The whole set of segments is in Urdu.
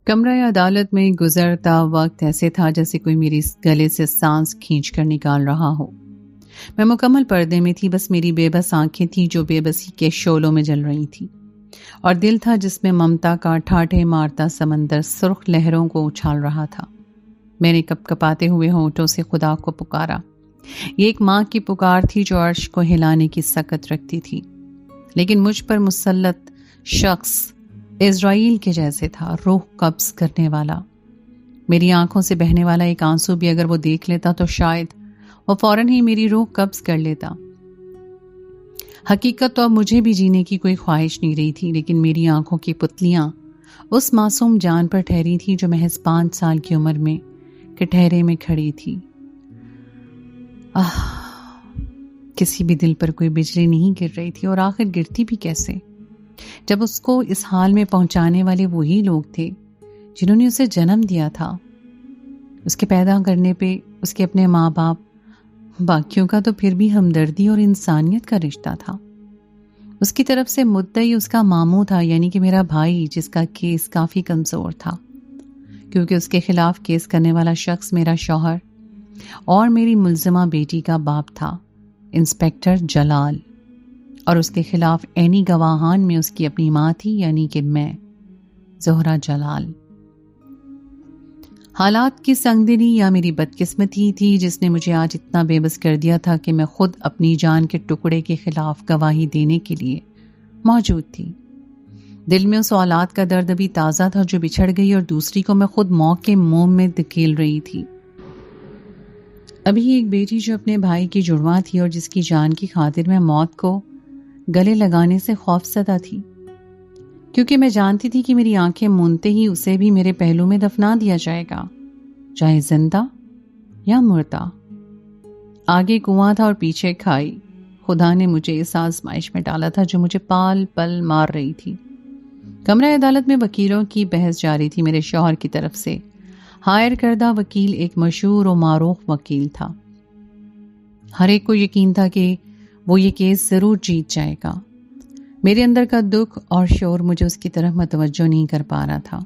کمرہ عدالت میں گزرتا وقت ایسے تھا جیسے کوئی میری گلے سے سانس کھینچ کر نکال رہا ہو۔ میں مکمل پردے میں تھی، بس میری بے بس آنکھیں تھیں جو بے بسی کے شعلوں میں جل رہی تھیں، اور دل تھا جس میں ممتا کا ٹھاٹھے مارتا سمندر سرخ لہروں کو اچھال رہا تھا۔ میں نے کپ کپاتے ہوئے ہونٹوں سے خدا کو پکارا۔ یہ ایک ماں کی پکار تھی جو عرش کو ہلانے کی سکت رکھتی تھی، لیکن مجھ پر مسلط شخص اسرائیل کے جیسے تھا، روح قبض کرنے والا۔ میری آنکھوں سے بہنے والا ایک آنسو بھی اگر وہ دیکھ لیتا تو شاید وہ فوراً ہی میری روح قبض کر لیتا۔ حقیقت تو اب مجھے بھی جینے کی کوئی خواہش نہیں رہی تھی، لیکن میری آنکھوں کی پتلیاں اس معصوم جان پر ٹھہری تھی جو محض 5 سال کی عمر میں کٹہرے میں کھڑی تھی۔ کسی بھی دل پر کوئی بجلی نہیں گر رہی تھی، اور آخر گرتی بھی کیسے جب اس کو اس حال میں پہنچانے والے وہی لوگ تھے جنہوں نے اسے جنم دیا تھا۔ اس کے پیدا کرنے پہ اس کے اپنے ماں باپ، باقیوں کا تو پھر بھی ہمدردی اور انسانیت کا رشتہ تھا۔ اس کی طرف سے مدعی اس کا ماموں تھا، یعنی کہ میرا بھائی، جس کا کیس کافی کمزور تھا کیونکہ اس کے خلاف کیس کرنے والا شخص میرا شوہر اور میری ملزمہ بیٹی کا باپ تھا، انسپیکٹر جلال، اور اس کے خلاف عینی گواہان میں اس کی اپنی ماں تھی، یعنی کہ میں، زہرہ جلال۔ حالات کی سنگدلی یا میری بدقسمتی تھی جس نے مجھے آج اتنا بے بس کر دیا تھا کہ میں خود اپنی جان کے ٹکڑے کے خلاف گواہی دینے کے لیے موجود تھی۔ دل میں اس اولاد کا درد ابھی تازہ تھا جو بچھڑ گئی، اور دوسری کو میں خود موت کے منہ میں دھکیل رہی تھی۔ ابھی ایک بیٹی جو اپنے بھائی کی جڑواں تھی اور جس کی جان کی خاطر میں موت کو گلے لگانے سے خوف زدہ تھی، کیونکہ میں جانتی تھی کہ میری آنکھیں مونتے ہی اسے بھی میرے پہلو میں دفنا دیا جائے گا، چاہے زندہ یا مردہ۔ آگے کنواں تھا اور پیچھے کھائی۔ خدا نے مجھے اس آزمائش میں ڈالا تھا جو مجھے پال پل مار رہی تھی۔ کمرہ عدالت میں وکیلوں کی بحث جاری تھی۔ میرے شوہر کی طرف سے ہائر کردہ وکیل ایک مشہور و معروف وکیل تھا۔ ہر ایک کو یقین تھا کہ وہ یہ کیس ضرور جیت جائے گا۔ میرے اندر کا دکھ اور شور مجھے اس کی طرف متوجہ نہیں کر پا رہا تھا۔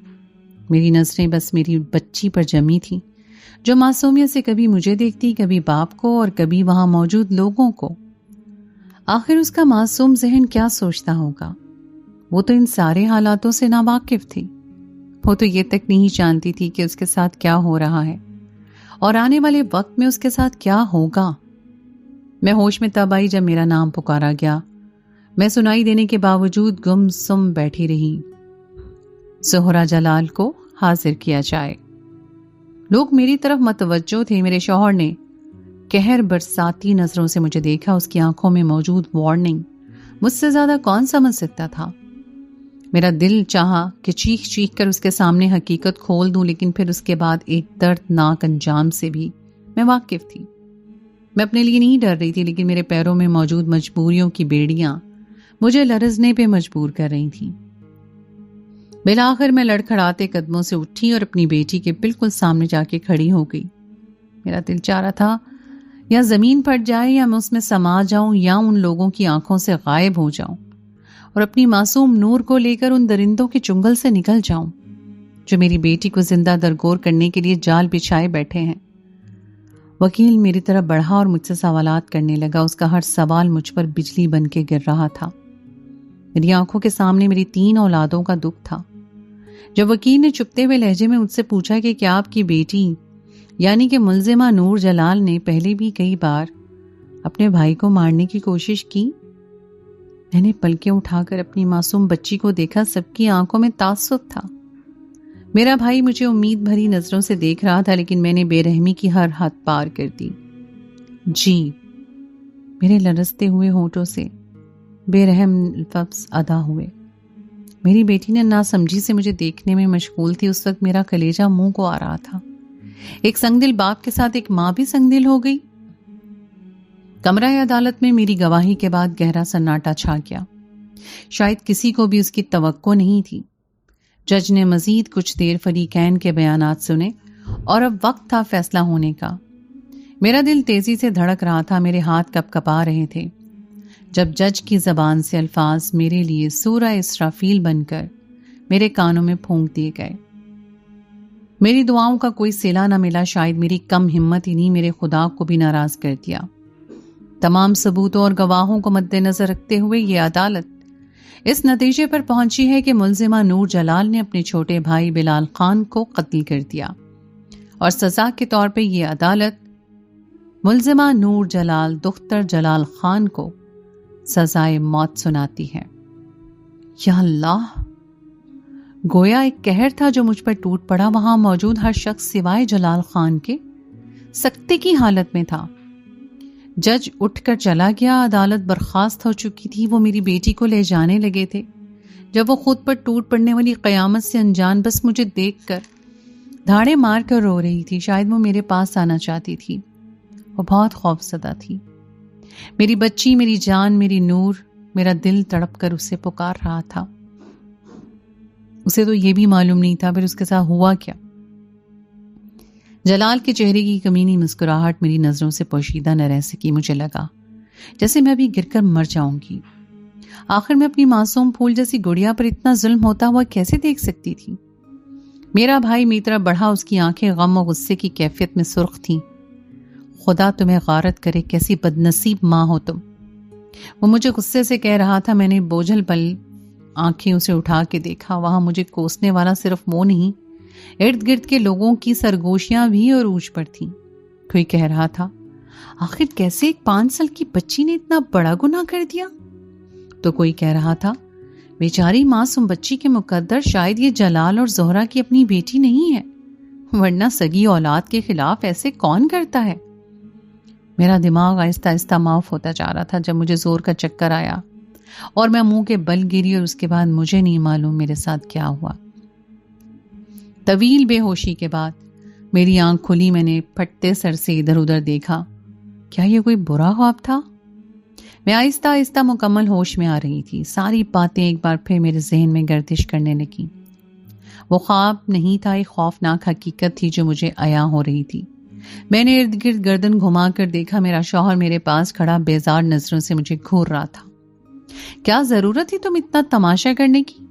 میری نظریں بس میری بچی پر جمی تھیں، جو معصومیت سے کبھی مجھے دیکھتی، کبھی باپ کو، اور کبھی وہاں موجود لوگوں کو۔ آخر اس کا معصوم ذہن کیا سوچتا ہوگا؟ وہ تو ان سارے حالاتوں سے ناواقف تھی۔ وہ تو یہ تک نہیں جانتی تھی کہ اس کے ساتھ کیا ہو رہا ہے اور آنے والے وقت میں اس کے ساتھ کیا ہوگا۔ میں ہوش میں تب آئی جب میرا نام پکارا گیا۔ میں سنائی دینے کے باوجود گم سم بیٹھی رہی۔ زہرہ جلال کو حاضر کیا جائے۔ لوگ میری طرف متوجہ تھے۔ میرے شوہر نے قہر برساتی نظروں سے مجھے دیکھا۔ اس کی آنکھوں میں موجود وارننگ مجھ سے زیادہ کون سمجھ سکتا تھا؟ میرا دل چاہا کہ چیخ چیخ کر اس کے سامنے حقیقت کھول دوں، لیکن پھر اس کے بعد ایک دردناک انجام سے بھی میں واقف تھی۔ میں اپنے لیے نہیں ڈر رہی تھی، لیکن میرے پیروں میں موجود مجبوریوں کی بیڑیاں مجھے لرزنے پہ مجبور کر رہی تھیں۔ بالآخر میں لڑکھڑاتے قدموں سے اٹھی اور اپنی بیٹی کے بالکل سامنے جا کے کھڑی ہو گئی۔ میرا دل چاہ رہا تھا یا زمین پھٹ جائے یا میں اس میں سما جاؤں یا ان لوگوں کی آنکھوں سے غائب ہو جاؤں اور اپنی معصوم نور کو لے کر ان درندوں کے چنگل سے نکل جاؤں جو میری بیٹی کو زندہ درگور کرنے کے لیے جال بچھائے بیٹھے ہیں۔ وکیل میری طرف بڑھا اور مجھ سے سوالات کرنے لگا۔ اس کا ہر سوال مجھ پر بجلی بن کے گر رہا تھا۔ میری آنکھوں کے سامنے میری 3 اولادوں کا دکھ تھا۔ جب وکیل نے چپتے ہوئے لہجے میں مجھ سے پوچھا کہ کیا آپ کی بیٹی یعنی کہ ملزمہ نور جلال نے پہلے بھی کئی بار اپنے بھائی کو مارنے کی کوشش کی، میں نے پلکیں اٹھا کر اپنی معصوم بچی کو دیکھا۔ سب کی آنکھوں میں تعصب تھا۔ میرا بھائی مجھے امید بھری نظروں سے دیکھ رہا تھا، لیکن میں نے بے رحمی کی ہر حد پار کر دی۔ جی، میرے لرزتے ہوئے ہونٹوں سے بے رحم لفظ ادا ہوئے۔ میری بیٹی نے ناسمجھی سے مجھے دیکھنے میں مشغول تھی۔ اس وقت میرا کلیجہ منہ کو آ رہا تھا۔ ایک سنگدل باپ کے ساتھ ایک ماں بھی سنگدل ہو گئی۔ کمرہ عدالت میں میری گواہی کے بعد گہرا سناٹا چھا گیا۔ شاید کسی کو بھی اس کی توقع نہیں تھی۔ جج نے مزید کچھ دیر فریقین کے بیانات سنے اور اب وقت تھا فیصلہ ہونے کا۔ میرا دل تیزی سے دھڑک رہا تھا، میرے ہاتھ کپ کپا رہے تھے جب جج کی زبان سے الفاظ میرے لیے سورہ اسرافیل بن کر میرے کانوں میں پھونک دیے گئے۔ میری دعاؤں کا کوئی صلہ نہ ملا، شاید میری کم ہمت ہی نہیں میرے خدا کو بھی ناراض کر دیا۔ تمام ثبوتوں اور گواہوں کو مد نظر رکھتے ہوئے یہ عدالت اس نتیجے پر پہنچی ہے کہ ملزمہ نور جلال نے اپنے چھوٹے بھائی بلال خان کو قتل کر دیا، اور سزا کے طور پہ یہ عدالت ملزمہ نور جلال دختر جلال خان کو سزائے موت سناتی ہے۔ یا اللہ! گویا ایک قہر تھا جو مجھ پر ٹوٹ پڑا۔ وہاں موجود ہر شخص سوائے جلال خان کے سکتے کی حالت میں تھا۔ جج اٹھ کر چلا گیا، عدالت برخاست ہو چکی تھی۔ وہ میری بیٹی کو لے جانے لگے تھے جب وہ خود پر ٹوٹ پڑنے والی قیامت سے انجان بس مجھے دیکھ کر دھاڑے مار کر رو رہی تھی۔ شاید وہ میرے پاس آنا چاہتی تھی۔ وہ بہت خوفزدہ تھی۔ میری بچی، میری جان، میری نور، میرا دل تڑپ کر اسے پکار رہا تھا۔ اسے تو یہ بھی معلوم نہیں تھا پھر اس کے ساتھ ہوا کیا۔ جلال کے چہرے کی کمینی مسکراہٹ میری نظروں سے پوشیدہ نہ رہ سکی۔ مجھے لگا جیسے میں ابھی گر کر مر جاؤں گی۔ آخر میں اپنی معصوم پھول جیسی گڑیا پر اتنا ظلم ہوتا ہوا کیسے دیکھ سکتی تھی؟ میرا بھائی میری طرف بڑھا، اس کی آنکھیں غم و غصے کی کیفیت میں سرخ تھیں۔ خدا تمہیں غارت کرے، کیسی بدنصیب ماں ہو تم، وہ مجھے غصے سے کہہ رہا تھا۔ میں نے بوجھل پل آنکھیں اسے اٹھا کے دیکھا۔ وہاں مجھے کوسنے والا صرف وہ نہیں، ارد گرد کے لوگوں کی سرگوشیاں بھی عروج پر تھیں۔ کوئی کہہ رہا تھا آخر کیسے ایک 5 سال کی بچی نے اتنا بڑا گناہ کر دیا؟ تو کوئی کہہ رہا تھا بیچاری معصوم بچی کے مقدر شاید یہ جلال اور زہرا کی اپنی بیٹی نہیں ہے، ورنہ سگی اولاد کے خلاف ایسے کون کرتا ہے؟ میرا دماغ آہستہ آہستہ معاف ہوتا جا رہا تھا جب مجھے زور کا چکر آیا اور میں منہ کے بل گری، اور اس کے بعد مجھے نہیں معلوم میرے ساتھ کیا ہوا۔ طویل بے ہوشی کے بعد میری آنکھ کھلی۔ میں نے پھٹتے سر سے ادھر ادھر دیکھا۔ کیا یہ کوئی برا خواب تھا؟ میں آہستہ آہستہ مکمل ہوش میں آ رہی تھی۔ ساری باتیں ایک بار پھر میرے ذہن میں گردش کرنے لگیں۔ وہ خواب نہیں تھا، ایک خوفناک حقیقت تھی جو مجھے عیاں ہو رہی تھی۔ میں نے ارد گرد گردن گھما کر دیکھا۔ میرا شوہر میرے پاس کھڑا بیزار نظروں سے مجھے گھور رہا تھا۔ کیا ضرورت تھی تم اتنا تماشا کرنے کی؟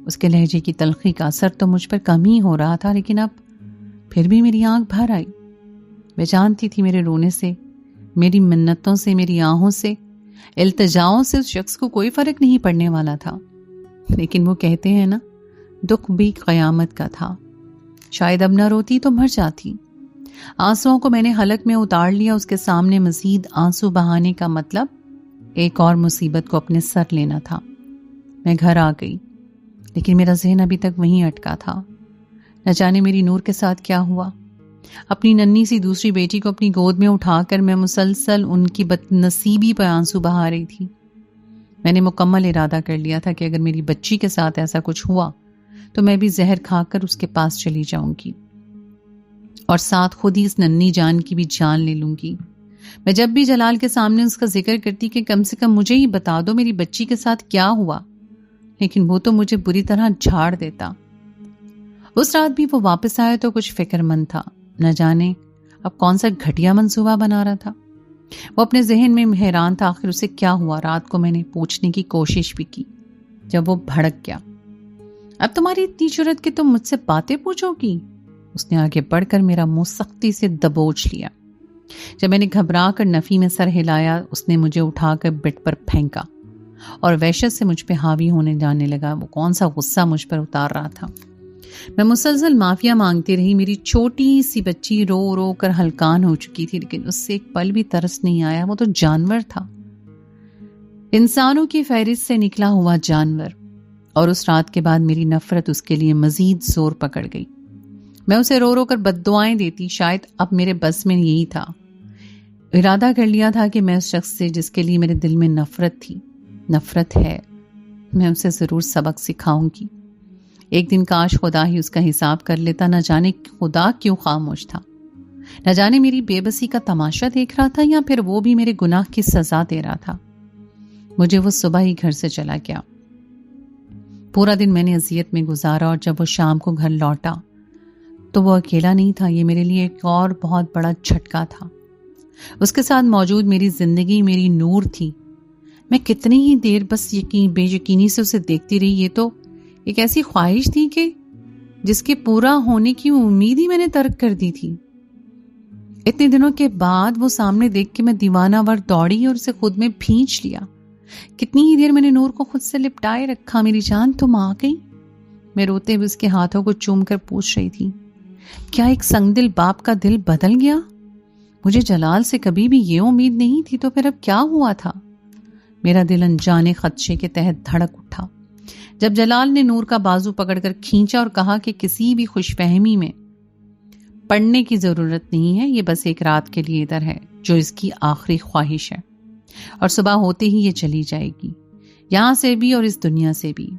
اس کے لہجے کی تلخی کا اثر تو مجھ پر کم ہی ہو رہا تھا، لیکن اب پھر بھی میری آنکھ بھر آئی۔ میں جانتی تھی میرے رونے سے، میری منتوں سے، میری آہوں سے، التجاؤں سے اس شخص کو کوئی فرق نہیں پڑنے والا تھا، لیکن وہ کہتے ہیں نا دکھ بھی قیامت کا تھا۔ شاید اب نہ روتی تو مر جاتی۔ آنسوؤں کو میں نے حلق میں اتار لیا۔ اس کے سامنے مزید آنسو بہانے کا مطلب ایک اور مصیبت کو اپنے سر لینا تھا۔ میں گھر آ گئی، لیکن میرا ذہن ابھی تک وہیں اٹکا تھا۔ نہ جانے میری نور کے ساتھ کیا ہوا۔ اپنی ننھی سی دوسری بیٹی کو اپنی گود میں اٹھا کر میں مسلسل ان کی بدنصیبی پر آنسو بہا رہی تھی۔ میں نے مکمل ارادہ کر لیا تھا کہ اگر میری بچی کے ساتھ ایسا کچھ ہوا تو میں بھی زہر کھا کر اس کے پاس چلی جاؤں گی، اور ساتھ خود ہی اس ننھی جان کی بھی جان لے لوں گی۔ میں جب بھی جلال کے سامنے اس کا ذکر کرتی کہ کم سے کم مجھے ہی بتا دو میری بچی کے ساتھ کیا ہوا، لیکن وہ تو مجھے بری طرح جھاڑ دیتا۔ اس رات بھی وہ واپس آیا تو کچھ فکر مند تھا، نہ جانے اب کون سا گھٹیا منصوبہ بنا رہا تھا۔ وہ اپنے ذہن میں حیران تھا آخر اسے کیا ہوا۔ رات کو میں نے پوچھنے کی کوشش بھی کی، جب وہ بھڑک گیا۔ اب تمہاری اتنی جرأت کہ تم مجھ سے باتیں پوچھو گی؟ اس نے آگے بڑھ کر میرا منہ سختی سے دبوچ لیا۔ جب میں نے گھبرا کر نفی میں سر ہلایا، اس نے مجھے اٹھا کر بیڈ پر پھینکا اور وحشت سے مجھ پہ حاوی ہونے جانے لگا۔ وہ کون سا غصہ مجھ پر اتار رہا تھا۔ میں مسلسل معافیا مانگتی رہی۔ میری چھوٹی سی بچی رو رو کر ہلکان ہو چکی تھی، لیکن اس سے ایک پل بھی ترس نہیں آیا۔ وہ تو جانور تھا، انسانوں کی فہرست سے نکلا ہوا جانور، اور اس رات کے بعد میری نفرت اس کے لیے مزید زور پکڑ گئی۔ میں اسے رو رو کر بد دعائیں دیتی۔ شاید اب میرے بس میں یہی تھا۔ ارادہ کر لیا تھا کہ میں اس شخص سے جس کے لیے میرے دل میں نفرت تھی، نفرت ہے، میں اسے ضرور سبق سکھاؤں گی۔ ایک دن کاش خدا ہی اس کا حساب کر لیتا۔ نہ جانے خدا کیوں خاموش تھا، نہ جانے میری بے بسی کا تماشا دیکھ رہا تھا، یا پھر وہ بھی میرے گناہ کی سزا دے رہا تھا۔ مجھے وہ صبح ہی گھر سے چلا گیا۔ پورا دن میں نے اذیت میں گزارا، اور جب وہ شام کو گھر لوٹا تو وہ اکیلا نہیں تھا۔ یہ میرے لیے ایک اور بہت بڑا جھٹکا تھا۔ اس کے ساتھ موجود میری زندگی میری نور تھی۔ میں کتنی ہی دیر بس بے یقینی سے اسے دیکھتی رہی۔ یہ تو ایک ایسی خواہش تھی کہ جس کے پورا ہونے کی امید ہی میں نے ترک کر دی تھی۔ اتنے دنوں کے بعد وہ سامنے دیکھ کے میں دیوانہ ور دوڑی اور اسے خود میں بھینچ لیا۔ کتنی ہی دیر میں نے نور کو خود سے لپٹائے رکھا۔ میری جان تم آ گئی؟ میں روتے ہوئے اس کے ہاتھوں کو چوم کر پوچھ رہی تھی، کیا ایک سنگ دل باپ کا دل بدل گیا؟ مجھے جلال سے کبھی بھی یہ امید نہیں تھی، تو پھر اب کیا ہوا تھا؟ میرا دل انجانے خدشے کے تحت دھڑک اٹھا جب جلال نے نور کا بازو پکڑ کر کھینچا اور کہا کہ کسی بھی خوش فہمی میں پڑھنے کی ضرورت نہیں ہے، یہ بس ایک رات کے لیے ادھر ہے جو اس کی آخری خواہش ہے، اور صبح ہوتے ہی یہ چلی جائے گی، یہاں سے بھی اور اس دنیا سے بھی۔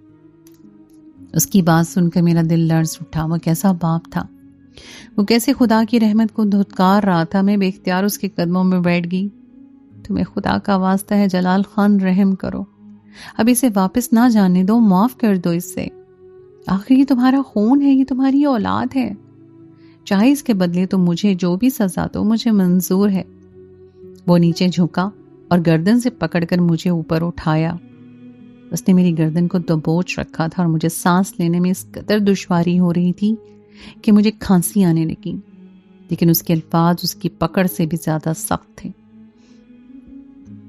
اس کی بات سن کر میرا دل لرز اٹھا۔ وہ کیسا باپ تھا، وہ کیسے خدا کی رحمت کو دھتکار رہا تھا۔ میں بے اختیار اس کے قدموں میں بیٹھ گئی۔ تمہیں خدا کا واسطہ ہے جلال خان، رحم کرو، اب اسے واپس نہ جانے دو، معاف کر دو اس سے، آخر یہ تمہارا خون ہے، یہ تمہاری اولاد ہے، چاہے اس کے بدلے تم مجھے جو بھی سزا دو مجھے منظور ہے۔ وہ نیچے جھکا اور گردن سے پکڑ کر مجھے اوپر اٹھایا۔ اس نے میری گردن کو دبوچ رکھا تھا اور مجھے سانس لینے میں اس قدر دشواری ہو رہی تھی کہ مجھے کھانسی آنے لگی، لیکن اس کے الفاظ اس کی پکڑ سے بھی زیادہ سخت تھے۔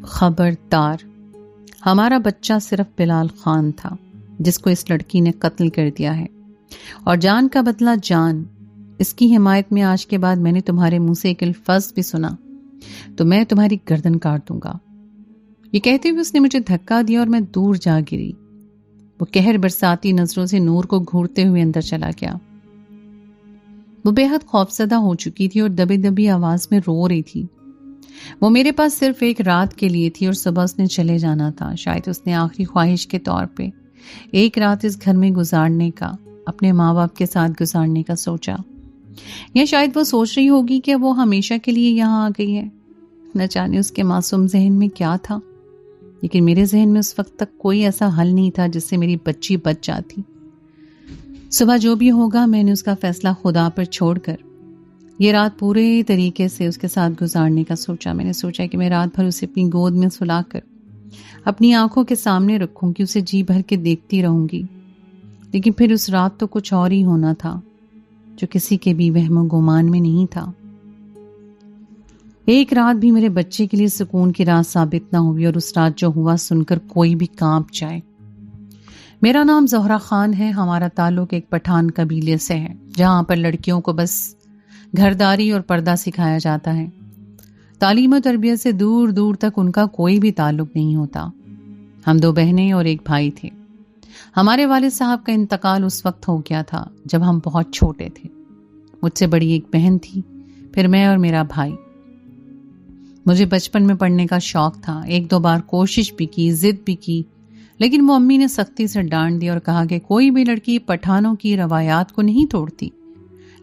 خبردار، ہمارا بچہ صرف بلال خان تھا جس کو اس لڑکی نے قتل کر دیا ہے، اور جان کا بدلہ جان۔ اس کی حمایت میں آج کے بعد میں نے تمہارے منہ سے ایک الفاظ بھی سنا تو میں تمہاری گردن کاٹ دوں گا۔ یہ کہتے ہوئے اس نے مجھے دھکا دیا اور میں دور جا گری۔ وہ قہر برساتی نظروں سے نور کو گھورتے ہوئے اندر چلا گیا۔ وہ بے حد خوفزدہ ہو چکی تھی اور دبی دبی آواز میں رو رہی تھی۔ وہ میرے پاس صرف ایک رات کے لیے تھی اور صبح اس نے چلے جانا تھا۔ شاید اس نے آخری خواہش کے طور پہ ایک رات اس گھر میں گزارنے کا، اپنے ماں باپ کے ساتھ گزارنے کا سوچا، یا شاید وہ سوچ رہی ہوگی کہ وہ ہمیشہ کے لیے یہاں آ گئی ہے۔ نہ جانے اس کے معصوم ذہن میں کیا تھا، لیکن میرے ذہن میں اس وقت تک کوئی ایسا حل نہیں تھا جس سے میری بچی بچ جاتی۔ صبح جو بھی ہوگا میں نے اس کا فیصلہ خدا پر چھوڑ کر یہ رات پورے طریقے سے اس کے ساتھ گزارنے کا سوچا۔ میں نے سوچا کہ میں رات بھر اسے اپنی گود میں سلا کر اپنی آنکھوں کے سامنے رکھوں گی، اسے جی بھر کے دیکھتی رہوں گی، لیکن پھر اس رات تو کچھ اور ہی ہونا تھا جو کسی کے بھی وہم و گمان میں نہیں تھا۔ ایک رات بھی میرے بچے کے لیے سکون کی رات ثابت نہ ہوئی، اور اس رات جو ہوا سن کر کوئی بھی کانپ جائے۔ میرا نام زہرا خان ہے، ہمارا تعلق ایک پٹھان قبیلے سے ہے جہاں پر لڑکیوں کو بس گھرداری اور پردہ سکھایا جاتا ہے، تعلیم و تربیت سے دور دور تک ان کا کوئی بھی تعلق نہیں ہوتا۔ ہم 2 بہنیں اور ایک بھائی تھے۔ ہمارے والد صاحب کا انتقال اس وقت ہو گیا تھا جب ہم بہت چھوٹے تھے۔ مجھ سے بڑی ایک بہن تھی، پھر میں اور میرا بھائی۔ مجھے بچپن میں پڑھنے کا شوق تھا، 1-2 بار کوشش بھی کی، ضد بھی کی، لیکن وہ امی نے سختی سے ڈانٹ دیا اور کہا کہ کوئی بھی لڑکی پٹھانوں کی روایات کو نہیں توڑتی۔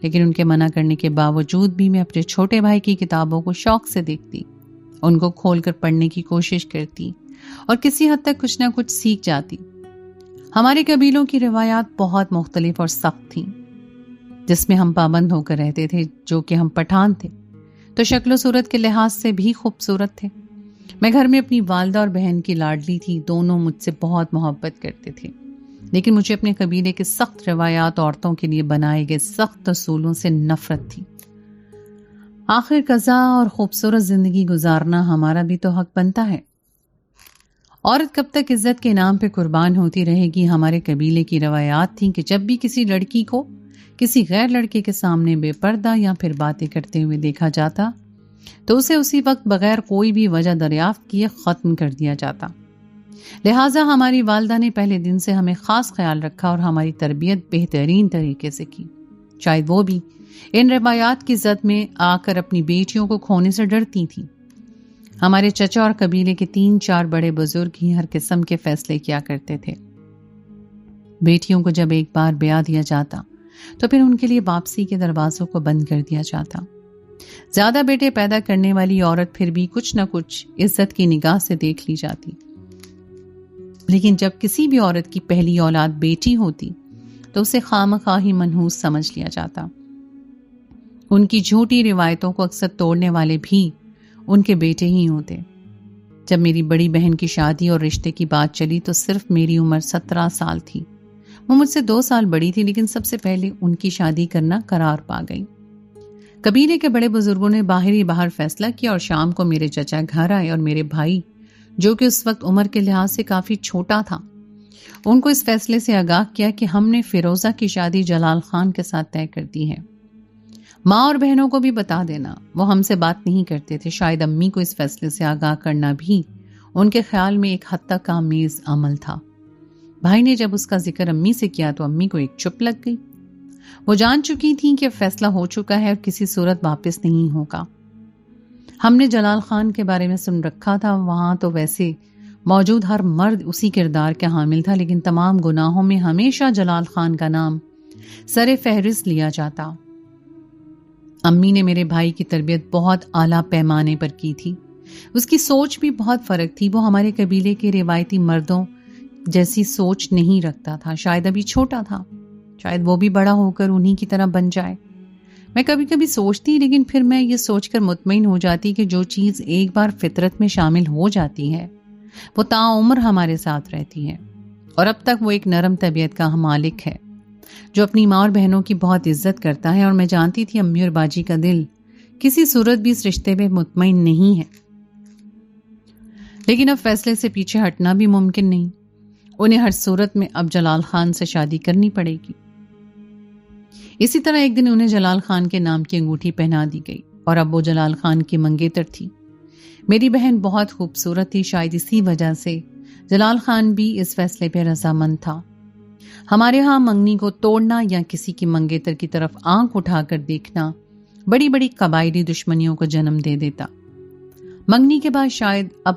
لیکن ان کے منع کرنے کے باوجود بھی میں اپنے چھوٹے بھائی کی کتابوں کو شوق سے دیکھتی، ان کو کھول کر پڑھنے کی کوشش کرتی اور کسی حد تک کچھ نہ کچھ سیکھ جاتی۔ ہمارے قبیلوں کی روایات بہت مختلف اور سخت تھیں، جس میں ہم پابند ہو کر رہتے تھے، جو کہ ہم پٹھان تھے تو شکل و صورت کے لحاظ سے بھی خوبصورت تھے۔ میں گھر میں اپنی والدہ اور بہن کی لاڈلی تھی، دونوں مجھ سے بہت محبت کرتے تھے، لیکن مجھے اپنے قبیلے کے سخت روایات، عورتوں کے لیے بنائے گئے سخت اصولوں سے نفرت تھی۔ آخر قضا اور خوبصورت زندگی گزارنا ہمارا بھی تو حق بنتا ہے۔ عورت کب تک عزت کے نام پہ قربان ہوتی رہے گی؟ ہمارے قبیلے کی روایات تھیں کہ جب بھی کسی لڑکی کو کسی غیر لڑکے کے سامنے بے پردہ یا پھر باتیں کرتے ہوئے دیکھا جاتا تو اسے اسی وقت بغیر کوئی بھی وجہ دریافت کیے ختم کر دیا جاتا۔ لہٰذا ہماری والدہ نے پہلے دن سے ہمیں خاص خیال رکھا اور ہماری تربیت بہترین طریقے سے کی۔ شاید وہ بھی ان روایات کی زد میں آ کر اپنی بیٹیوں کو کھونے سے ڈرتی تھیں۔ ہمارے چچا اور قبیلے کے 3-4 بڑے بزرگ ہی ہر قسم کے فیصلے کیا کرتے تھے۔ بیٹیوں کو جب ایک بار بیاہ دیا جاتا تو پھر ان کے لیے واپسی کے دروازوں کو بند کر دیا جاتا۔ زیادہ بیٹے پیدا کرنے والی عورت پھر بھی کچھ نہ کچھ عزت کی نگاہ سے دیکھ لی جاتی، لیکن جب کسی بھی عورت کی پہلی اولاد بیٹی ہوتی تو اسے خواہ منحوس سمجھ لیا جاتا۔ ان کی جھوٹی روایتوں کو اکثر توڑنے والے بھی ان کے بیٹے ہی ہوتے۔ جب میری بڑی بہن کی شادی اور رشتے کی بات چلی تو صرف میری عمر 17 سال تھی۔ وہ مجھ سے 2 سال بڑی تھی، لیکن سب سے پہلے ان کی شادی کرنا قرار پا گئی۔ قبیلے کے بڑے بزرگوں نے باہر فیصلہ کیا اور شام کو میرے چچا گھر آئے اور میرے بھائی، جو کہ اس وقت عمر کے لحاظ سے کافی چھوٹا تھا، ان کو اس فیصلے سے آگاہ کیا کہ ہم نے فیروزہ کی شادی جلال خان کے ساتھ طے کر دی ہے۔ ماں اور بہنوں کو بھی بتا دینا۔ وہ ہم سے بات نہیں کرتے تھے، شاید امی کو اس فیصلے سے آگاہ کرنا بھی ان کے خیال میں ایک حد تک آمیز عمل تھا۔ بھائی نے جب اس کا ذکر امی سے کیا تو امی کو ایک چپ لگ گئی۔ وہ جان چکی تھیں کہ فیصلہ ہو چکا ہے اور کسی صورت واپس نہیں ہوگا۔ ہم نے جلال خان کے بارے میں سن رکھا تھا، وہاں تو ویسے موجود ہر مرد اسی کردار کا حامل تھا، لیکن تمام گناہوں میں ہمیشہ جلال خان کا نام سر فہرست لیا جاتا۔ امی نے میرے بھائی کی تربیت بہت اعلیٰ پیمانے پر کی تھی۔ اس کی سوچ بھی بہت فرق تھی۔ وہ ہمارے قبیلے کے روایتی مردوں جیسی سوچ نہیں رکھتا تھا۔ شاید ابھی چھوٹا تھا، شاید وہ بھی بڑا ہو کر انہی کی طرح بن جائے۔ میں کبھی کبھی سوچتی، لیکن پھر میں یہ سوچ کر مطمئن ہو جاتی کہ جو چیز ایک بار فطرت میں شامل ہو جاتی ہے وہ تاعمر ہمارے ساتھ رہتی ہے، اور اب تک وہ ایک نرم طبیعت کا مالک ہے جو اپنی ماں اور بہنوں کی بہت عزت کرتا ہے، اور میں جانتی تھی امی اور باجی کا دل کسی صورت بھی اس رشتے میں مطمئن نہیں ہے۔ لیکن اب فیصلے سے پیچھے ہٹنا بھی ممکن نہیں۔ انہیں ہر صورت میں اب جلال خان سے شادی کرنی پڑے گی۔ اسی طرح ایک دن انہیں جلال خان کے نام کی انگوٹھی پہنا دی گئی، اور اب وہ جلال خان کی منگیتر تھی۔ میری بہن بہت خوبصورت تھی، شاید اسی وجہ سے جلال خان بھی اس فیصلے پہ رضامند تھا۔ ہمارے ہاں منگنی کو توڑنا یا کسی کی منگیتر کی طرف آنکھ اٹھا کر دیکھنا بڑی بڑی قبائلی دشمنیوں کو جنم دے دیتا۔ منگنی کے بعد شاید اب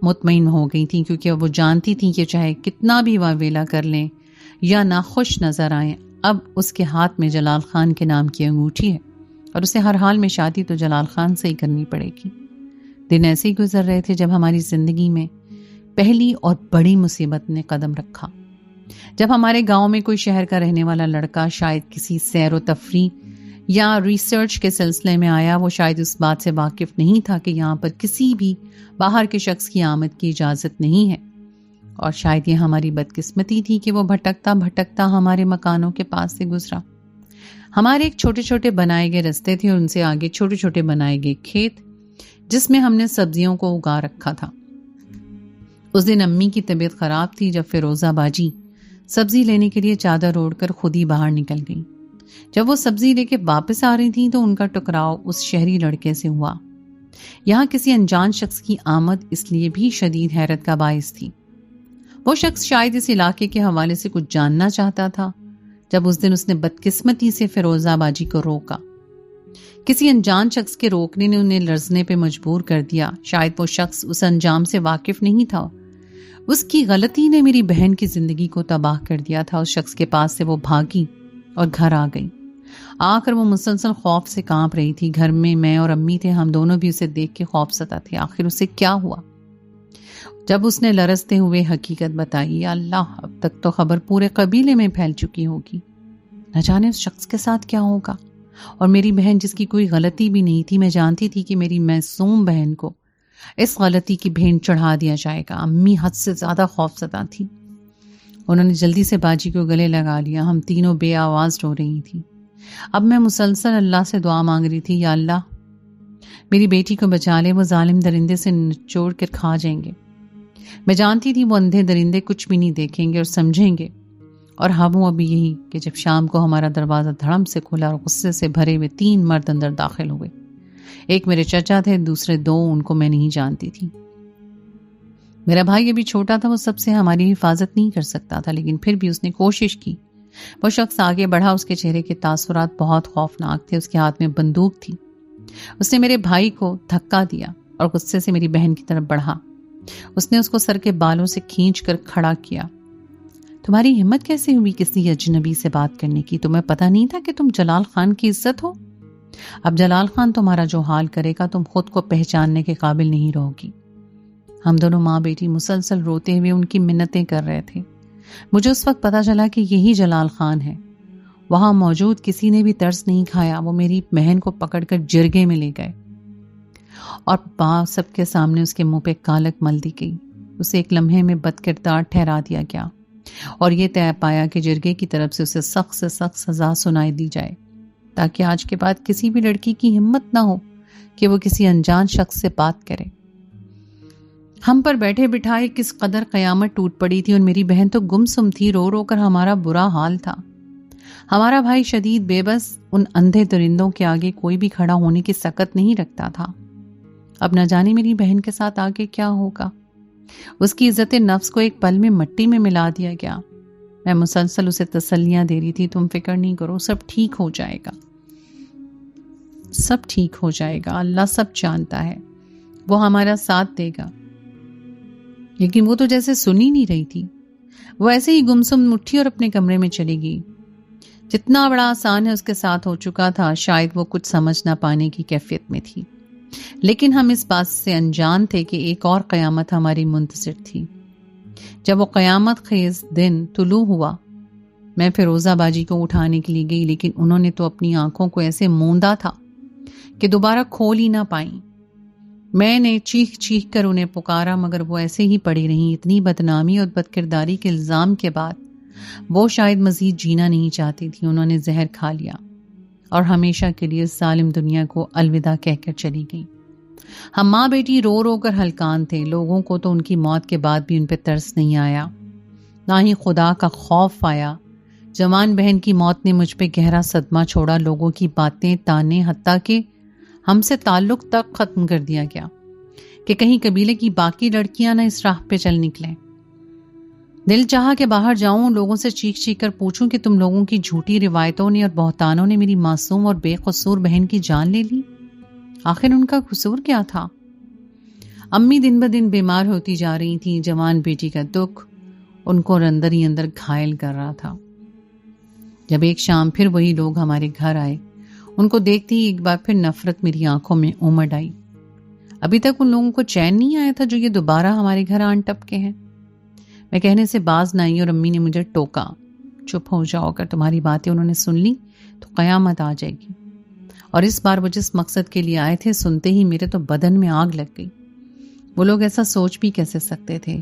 مطمئن ہو گئی تھی، کیونکہ وہ جانتی تھی کہ چاہے کتنا بھی واویلا کر لیں یا ناخوش نظر آئیں، اب اس کے ہاتھ میں جلال خان کے نام کی انگوٹھی ہے، اور اسے ہر حال میں شادی تو جلال خان سے ہی کرنی پڑے گی۔ دن ایسے ہی گزر رہے تھے جب ہماری زندگی میں پہلی اور بڑی مصیبت نے قدم رکھا۔ جب ہمارے گاؤں میں کوئی شہر کا رہنے والا لڑکا شاید کسی سیر و تفریح یا ریسرچ کے سلسلے میں آیا، وہ شاید اس بات سے واقف نہیں تھا کہ یہاں پر کسی بھی باہر کے شخص کی آمد کی اجازت نہیں ہے، اور شاید یہ ہماری بدقسمتی تھی کہ وہ بھٹکتا بھٹکتا ہمارے مکانوں کے پاس سے گزرا۔ ہمارے ایک چھوٹے چھوٹے بنائے گئے رستے تھے، اور ان سے آگے چھوٹے چھوٹے بنائے گئے کھیت جس میں ہم نے سبزیوں کو اگا رکھا تھا۔ اس دن امی کی طبیعت خراب تھی جب فیروزہ باجی سبزی لینے کے لیے چادر اوڑھ کر خود ہی باہر نکل گئی۔ جب وہ سبزی لے کے واپس آ رہی تھیں تو ان کا ٹکراؤ اس شہری لڑکے سے ہوا۔ یہاں کسی انجان شخص کی آمد اس لیے بھی شدید حیرت کا باعث تھی۔ وہ شخص شاید اس علاقے کے حوالے سے کچھ جاننا چاہتا تھا۔ جب اس دن اس نے بدقسمتی سے فیروزہ باجی کو روکا، کسی انجان شخص کے روکنے نے انہیں لرزنے پہ مجبور کر دیا۔ شاید وہ شخص اس انجام سے واقف نہیں تھا۔ اس کی غلطی نے میری بہن کی زندگی کو تباہ کر دیا تھا۔ اس شخص کے پاس سے وہ بھاگی اور گھر آ گئی۔ آ کر وہ مسلسل خوف سے کانپ رہی تھی۔ گھر میں میں اور امی تھے، ہم دونوں بھی اسے دیکھ کے خوف زدہ تھے۔ آخر اسے کیا ہوا؟ جب اس نے لرزتے ہوئے حقیقت بتائی، یا اللہ، اب تک تو خبر پورے قبیلے میں پھیل چکی ہوگی۔ نہ جانے اس شخص کے ساتھ کیا ہوگا۔ اور میری بہن جس کی کوئی غلطی بھی نہیں تھی، میں جانتی تھی کہ میری معصوم بہن کو اس غلطی کی بھین چڑھا دیا جائے گا۔ امی حد سے زیادہ خوف زدہ تھی۔ انہوں نے جلدی سے باجی کو گلے لگا لیا۔ ہم تینوں بے آواز رو رہی تھی۔ اب میں مسلسل اللہ سے دعا مانگ رہی تھی، یا اللہ میری بیٹی کو بچا لے، وہ ظالم درندے سے نچوڑ کر کھا جائیں گے۔ میں جانتی تھی وہ اندھے درندے کچھ بھی نہیں دیکھیں گے اور سمجھیں گے۔ اور ہم ابھی یہی کہ جب شام کو ہمارا دروازہ دھڑم سے کھلا اور غصے سے بھرے ہوئے 3 مرد اندر داخل ہوئے۔ ایک میرے چچا تھے، دوسرے 2 ان کو میں نہیں جانتی تھی۔ میرا بھائی ابھی چھوٹا تھا، وہ سب سے ہماری حفاظت نہیں کر سکتا تھا، لیکن پھر بھی اس نے کوشش کی۔ وہ شخص آگے بڑھا، اس کے چہرے کے تاثرات بہت خوفناک تھے۔ اس کے ہاتھ میں بندوق تھی۔ اس نے میرے بھائی کو دھکا دیا اور غصے سے میری بہن کی طرف بڑھا۔ اس نے اس کو سر کے بالوں سے کھینچ کر کھڑا کیا۔ تمہاری ہمت کیسے ہوئی کسی اجنبی سے بات کرنے کی؟ تمہیں پتہ نہیں تھا کہ تم جلال خان کی عزت ہو؟ اب جلال خان تمہارا جو حال کرے گا تم خود کو پہچاننے کے قابل نہیں رہو گی۔ ہم دونوں ماں بیٹی مسلسل روتے ہوئے ان کی منتیں کر رہے تھے۔ مجھے اس وقت پتہ چلا کہ یہی جلال خان ہے۔ وہاں موجود کسی نے بھی ترس نہیں کھایا۔ وہ میری بہن کو پکڑ کر جرگے میں لے گئے اور سب کے سامنے اس کے منہ پہ کالک مل دی گئی۔ اسے ایک لمحے میں بد کردار ٹھہرا دیا گیا۔ اور یہ طے پایا کہ جرگے کی طرف سے اسے سخت سے سخت سزا سنائی دی جائے، تاکہ آج کے بعد کسی بھی لڑکی کی ہمت نہ ہو کہ وہ کسی انجان شخص سے بات کرے۔ ہم پر بیٹھے بٹھائے کس قدر قیامت ٹوٹ پڑی تھی، اور میری بہن تو گمسم تھی، رو رو کر ہمارا برا حال تھا۔ ہمارا بھائی شدید بے بس ان اندھے درندوں کے آگے کوئی بھی کھڑا ہونے کی سکت نہیں رکھتا تھا۔ اب نہ جانے میری بہن کے ساتھ آگے کیا ہوگا۔ اس کی عزت نفس کو ایک پل میں مٹی میں ملا دیا گیا۔ میں مسلسل اسے تسلیاں دے رہی تھی، تم فکر نہیں کرو، سب ٹھیک ہو جائے گا، سب ٹھیک ہو جائے گا، اللہ سب جانتا ہے، وہ ہمارا ساتھ دے گا۔ لیکن وہ تو جیسے سن ہی نہیں رہی تھی، وہ ایسے ہی گمسم اٹھی اور اپنے کمرے میں چلی گئی۔ جتنا بڑا آسان ہے اس کے ساتھ ہو چکا تھا، شاید وہ کچھ سمجھ نہ پانے کی کیفیت میں تھی، لیکن ہم اس بات سے انجان تھے کہ ایک اور قیامت ہماری منتظر تھی۔ جب وہ قیامت خیز دن طلوع ہوا، میں فیروزہ باجی کو اٹھانے کے لیے گئی، لیکن انہوں نے تو اپنی آنکھوں کو ایسے موندا تھا کہ دوبارہ کھول ہی نہ پائیں۔ میں نے چیخ چیخ کر انہیں پکارا، مگر وہ ایسے ہی پڑی رہیں۔ اتنی بدنامی اور بدکرداری کے الزام کے بعد وہ شاید مزید جینا نہیں چاہتی تھی، انہوں نے زہر کھا لیا اور ہمیشہ کے لیے اس ظالم دنیا کو الوداع کہہ کر چلی گئی۔ ہم ماں بیٹی رو رو کر ہلکان تھے۔ لوگوں کو تو ان کی موت کے بعد بھی ان پہ ترس نہیں آیا، نہ ہی خدا کا خوف آیا۔ جوان بہن کی موت نے مجھ پہ گہرا صدمہ چھوڑا۔ لوگوں کی باتیں، تانے، حتیٰ کہ ہم سے تعلق تک ختم کر دیا گیا کہ کہیں قبیلے کی باقی لڑکیاں نہ اس راہ پہ چل نکلیں۔ دل چاہا کہ باہر جاؤں، لوگوں سے چیخ چیخ کر پوچھوں کہ تم لوگوں کی جھوٹی روایتوں نے اور بہتانوں نے میری معصوم اور بے قصور بہن کی جان لے لی۔ آخر ان کا قصور کیا تھا؟ امی دن بدن بیمار ہوتی جا رہی تھیں۔ جوان بیٹی کا دکھ ان کو اندر ہی اندر گھائل کر رہا تھا۔ جب ایک شام پھر وہی لوگ ہمارے گھر آئے، ان کو دیکھتے ہی ایک بار پھر نفرت میری آنکھوں میں امڑ آئی۔ ابھی تک ان لوگوں کو چین نہیں آیا تھا جو یہ دوبارہ ہمارے گھر آن ٹپکے ہیں۔ میں کہنے سے باز نہ آئی اور امی نے مجھے ٹوکا، چپ ہو جاؤ، اگر تمہاری باتیں انہوں نے سن لی تو قیامت آ جائے گی۔ اور اس بار وہ جس مقصد کے لیے آئے تھے، سنتے ہی میرے تو بدن میں آگ لگ گئی۔ وہ لوگ ایسا سوچ بھی کیسے سکتے تھے؟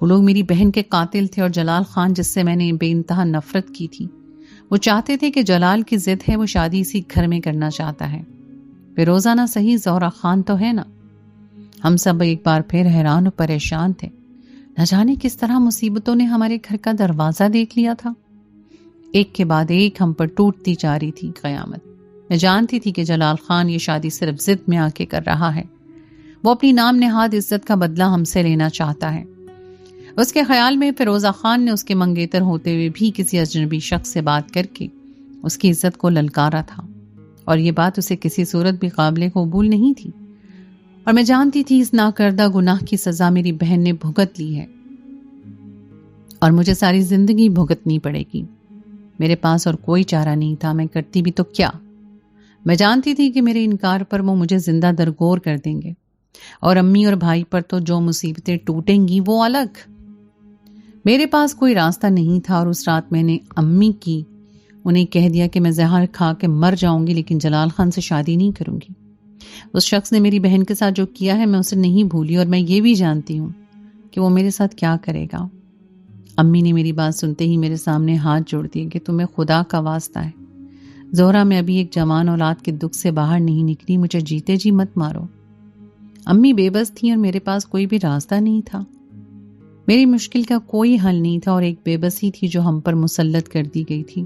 وہ لوگ میری بہن کے قاتل تھے، اور جلال خان جس سے میں نے بے انتہا نفرت کی تھی، وہ چاہتے تھے کہ جلال کی ضد ہے، وہ شادی اسی گھر میں کرنا چاہتا ہے۔ فیروزہ نہ صحیح، زہرہ خان تو ہے نا۔ ہم سب ایک بار پھر حیران و پریشان تھے۔ نہ جانے کس طرح مصیبتوں نے ہمارے گھر کا دروازہ دیکھ لیا تھا۔ ایک کے بعد ایک ہم پر ٹوٹتی جا رہی تھی قیامت۔ میں جانتی تھی کہ جلال خان یہ شادی صرف ضد میں آ کے کر رہا ہے، وہ اپنی نام نہاد عزت کا بدلہ ہم سے لینا چاہتا ہے۔ اس کے خیال میں فیروزہ خان نے اس کے منگیتر ہوتے ہوئے بھی کسی اجنبی شخص سے بات کر کے اس کی عزت کو للکارا تھا، اور یہ بات اسے کسی صورت بھی قابل قبول نہیں تھی۔ اور میں جانتی تھی اس ناکردہ گناہ کی سزا میری بہن نے بھگت لی ہے، اور مجھے ساری زندگی بھگتنی پڑے گی۔ میرے پاس اور کوئی چارہ نہیں تھا، میں کرتی بھی تو کیا؟ میں جانتی تھی کہ میرے انکار پر وہ مجھے زندہ درگور کر دیں گے، اور امی اور بھائی پر تو جو مصیبتیں ٹوٹیں گی وہ الگ۔ میرے پاس کوئی راستہ نہیں تھا، اور اس رات میں نے امی کی انہیں کہہ دیا کہ میں زہر کھا کے مر جاؤں گی، لیکن جلال خان سے شادی نہیں کروں گی۔ اس شخص نے میری بہن کے ساتھ جو کیا ہے میں اسے نہیں بھولی، اور میں یہ بھی جانتی ہوں کہ وہ میرے ساتھ کیا کرے گا۔ امی نے میری بات سنتے ہی میرے سامنے ہاتھ جوڑ دیے کہ تمہیں خدا کا واسطہ ہے زہرا، میں ابھی ایک جوان اولاد کے دکھ سے باہر نہیں نکلی، مجھے جیتے جی مت مارو۔ امی بے بس تھیں اور میرے پاس کوئی بھی راستہ نہیں تھا، میری مشکل کا کوئی حل نہیں تھا، اور ایک بے بسی تھی جو ہم پر مسلط کر دی گئی تھی۔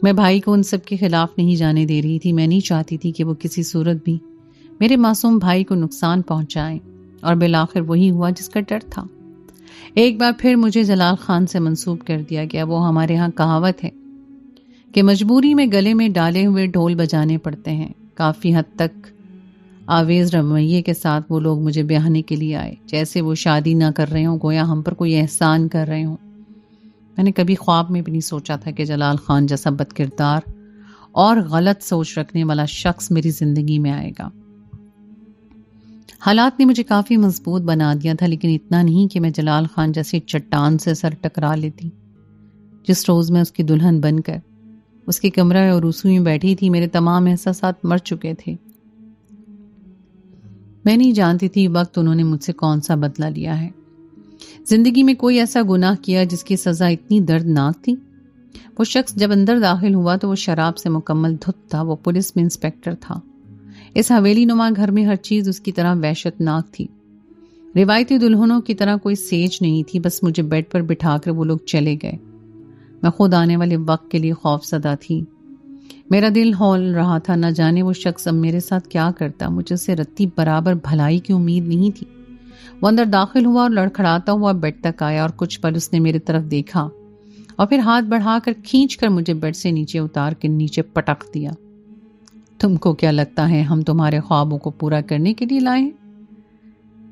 میں بھائی کو ان سب کے خلاف نہیں جانے دے رہی تھی۔ میں نہیں چاہتی تھی کہ وہ کسی صورت بھی میرے معصوم بھائی کو نقصان پہنچائیں، اور بالآخر وہی ہوا جس کا ڈر تھا۔ ایک بار پھر مجھے جلال خان سے منسوب کر دیا گیا۔ وہ ہمارے ہاں کہاوت ہے کہ مجبوری میں گلے میں ڈالے ہوئے ڈھول بجانے پڑتے ہیں۔ کافی حد تک آویز رویے کے ساتھ وہ لوگ مجھے بیاہنے کے لیے آئے، جیسے وہ شادی نہ کر رہے ہوں، گویا ہم پر کوئی احسان کر رہے ہوں۔ میں نے کبھی خواب میں بھی نہیں سوچا تھا کہ جلال خان جیسا بد کردار اور غلط سوچ رکھنے والا شخص میری زندگی میں آئے گا۔ حالات نے مجھے کافی مضبوط بنا دیا تھا، لیکن اتنا نہیں کہ میں جلال خان جیسی چٹان سے سر ٹکرا لیتی۔ جس روز میں اس کی دلہن بن کر اس کے کمرہ اور رسوئی میں بیٹھی تھی، میرے تمام احساسات مر چکے تھے۔ میں نہیں جانتی تھی وقت انہوں نے مجھ سے کون سا بدلہ لیا ہے۔ زندگی میں کوئی ایسا گناہ کیا جس کی سزا اتنی دردناک تھی؟ وہ شخص جب اندر داخل ہوا تو وہ شراب سے مکمل دھت تھا. وہ پولیس میں انسپیکٹر تھا. اس حویلی نما گھر میں ہر چیز اس کی طرح وحشت ناک تھی. روایتی دلہنوں کی طرح کوئی سیج نہیں تھی. بس مجھے بیڈ پر بٹھا کر وہ لوگ چلے گئے. میں خود آنے والے وقت کے لیے خوف زدہ تھی. میرا دل ہول رہا تھا، نہ جانے وہ شخص اب میرے ساتھ کیا کرتا. مجھے اسے رتی برابر بھلائی کی امید نہیں تھی. وہ اندر داخل ہوا اور لڑکھڑاتا ہوا بیڈ تک آیا اور کچھ پل اس نے میری طرف دیکھا اور پھر ہاتھ بڑھا کر کھینچ کر مجھے بیڈ سے نیچے اتار کے نیچے پٹک دیا. تم کو کیا لگتا ہے ہم تمہارے خوابوں کو پورا کرنے کے لیے لائے ہیں؟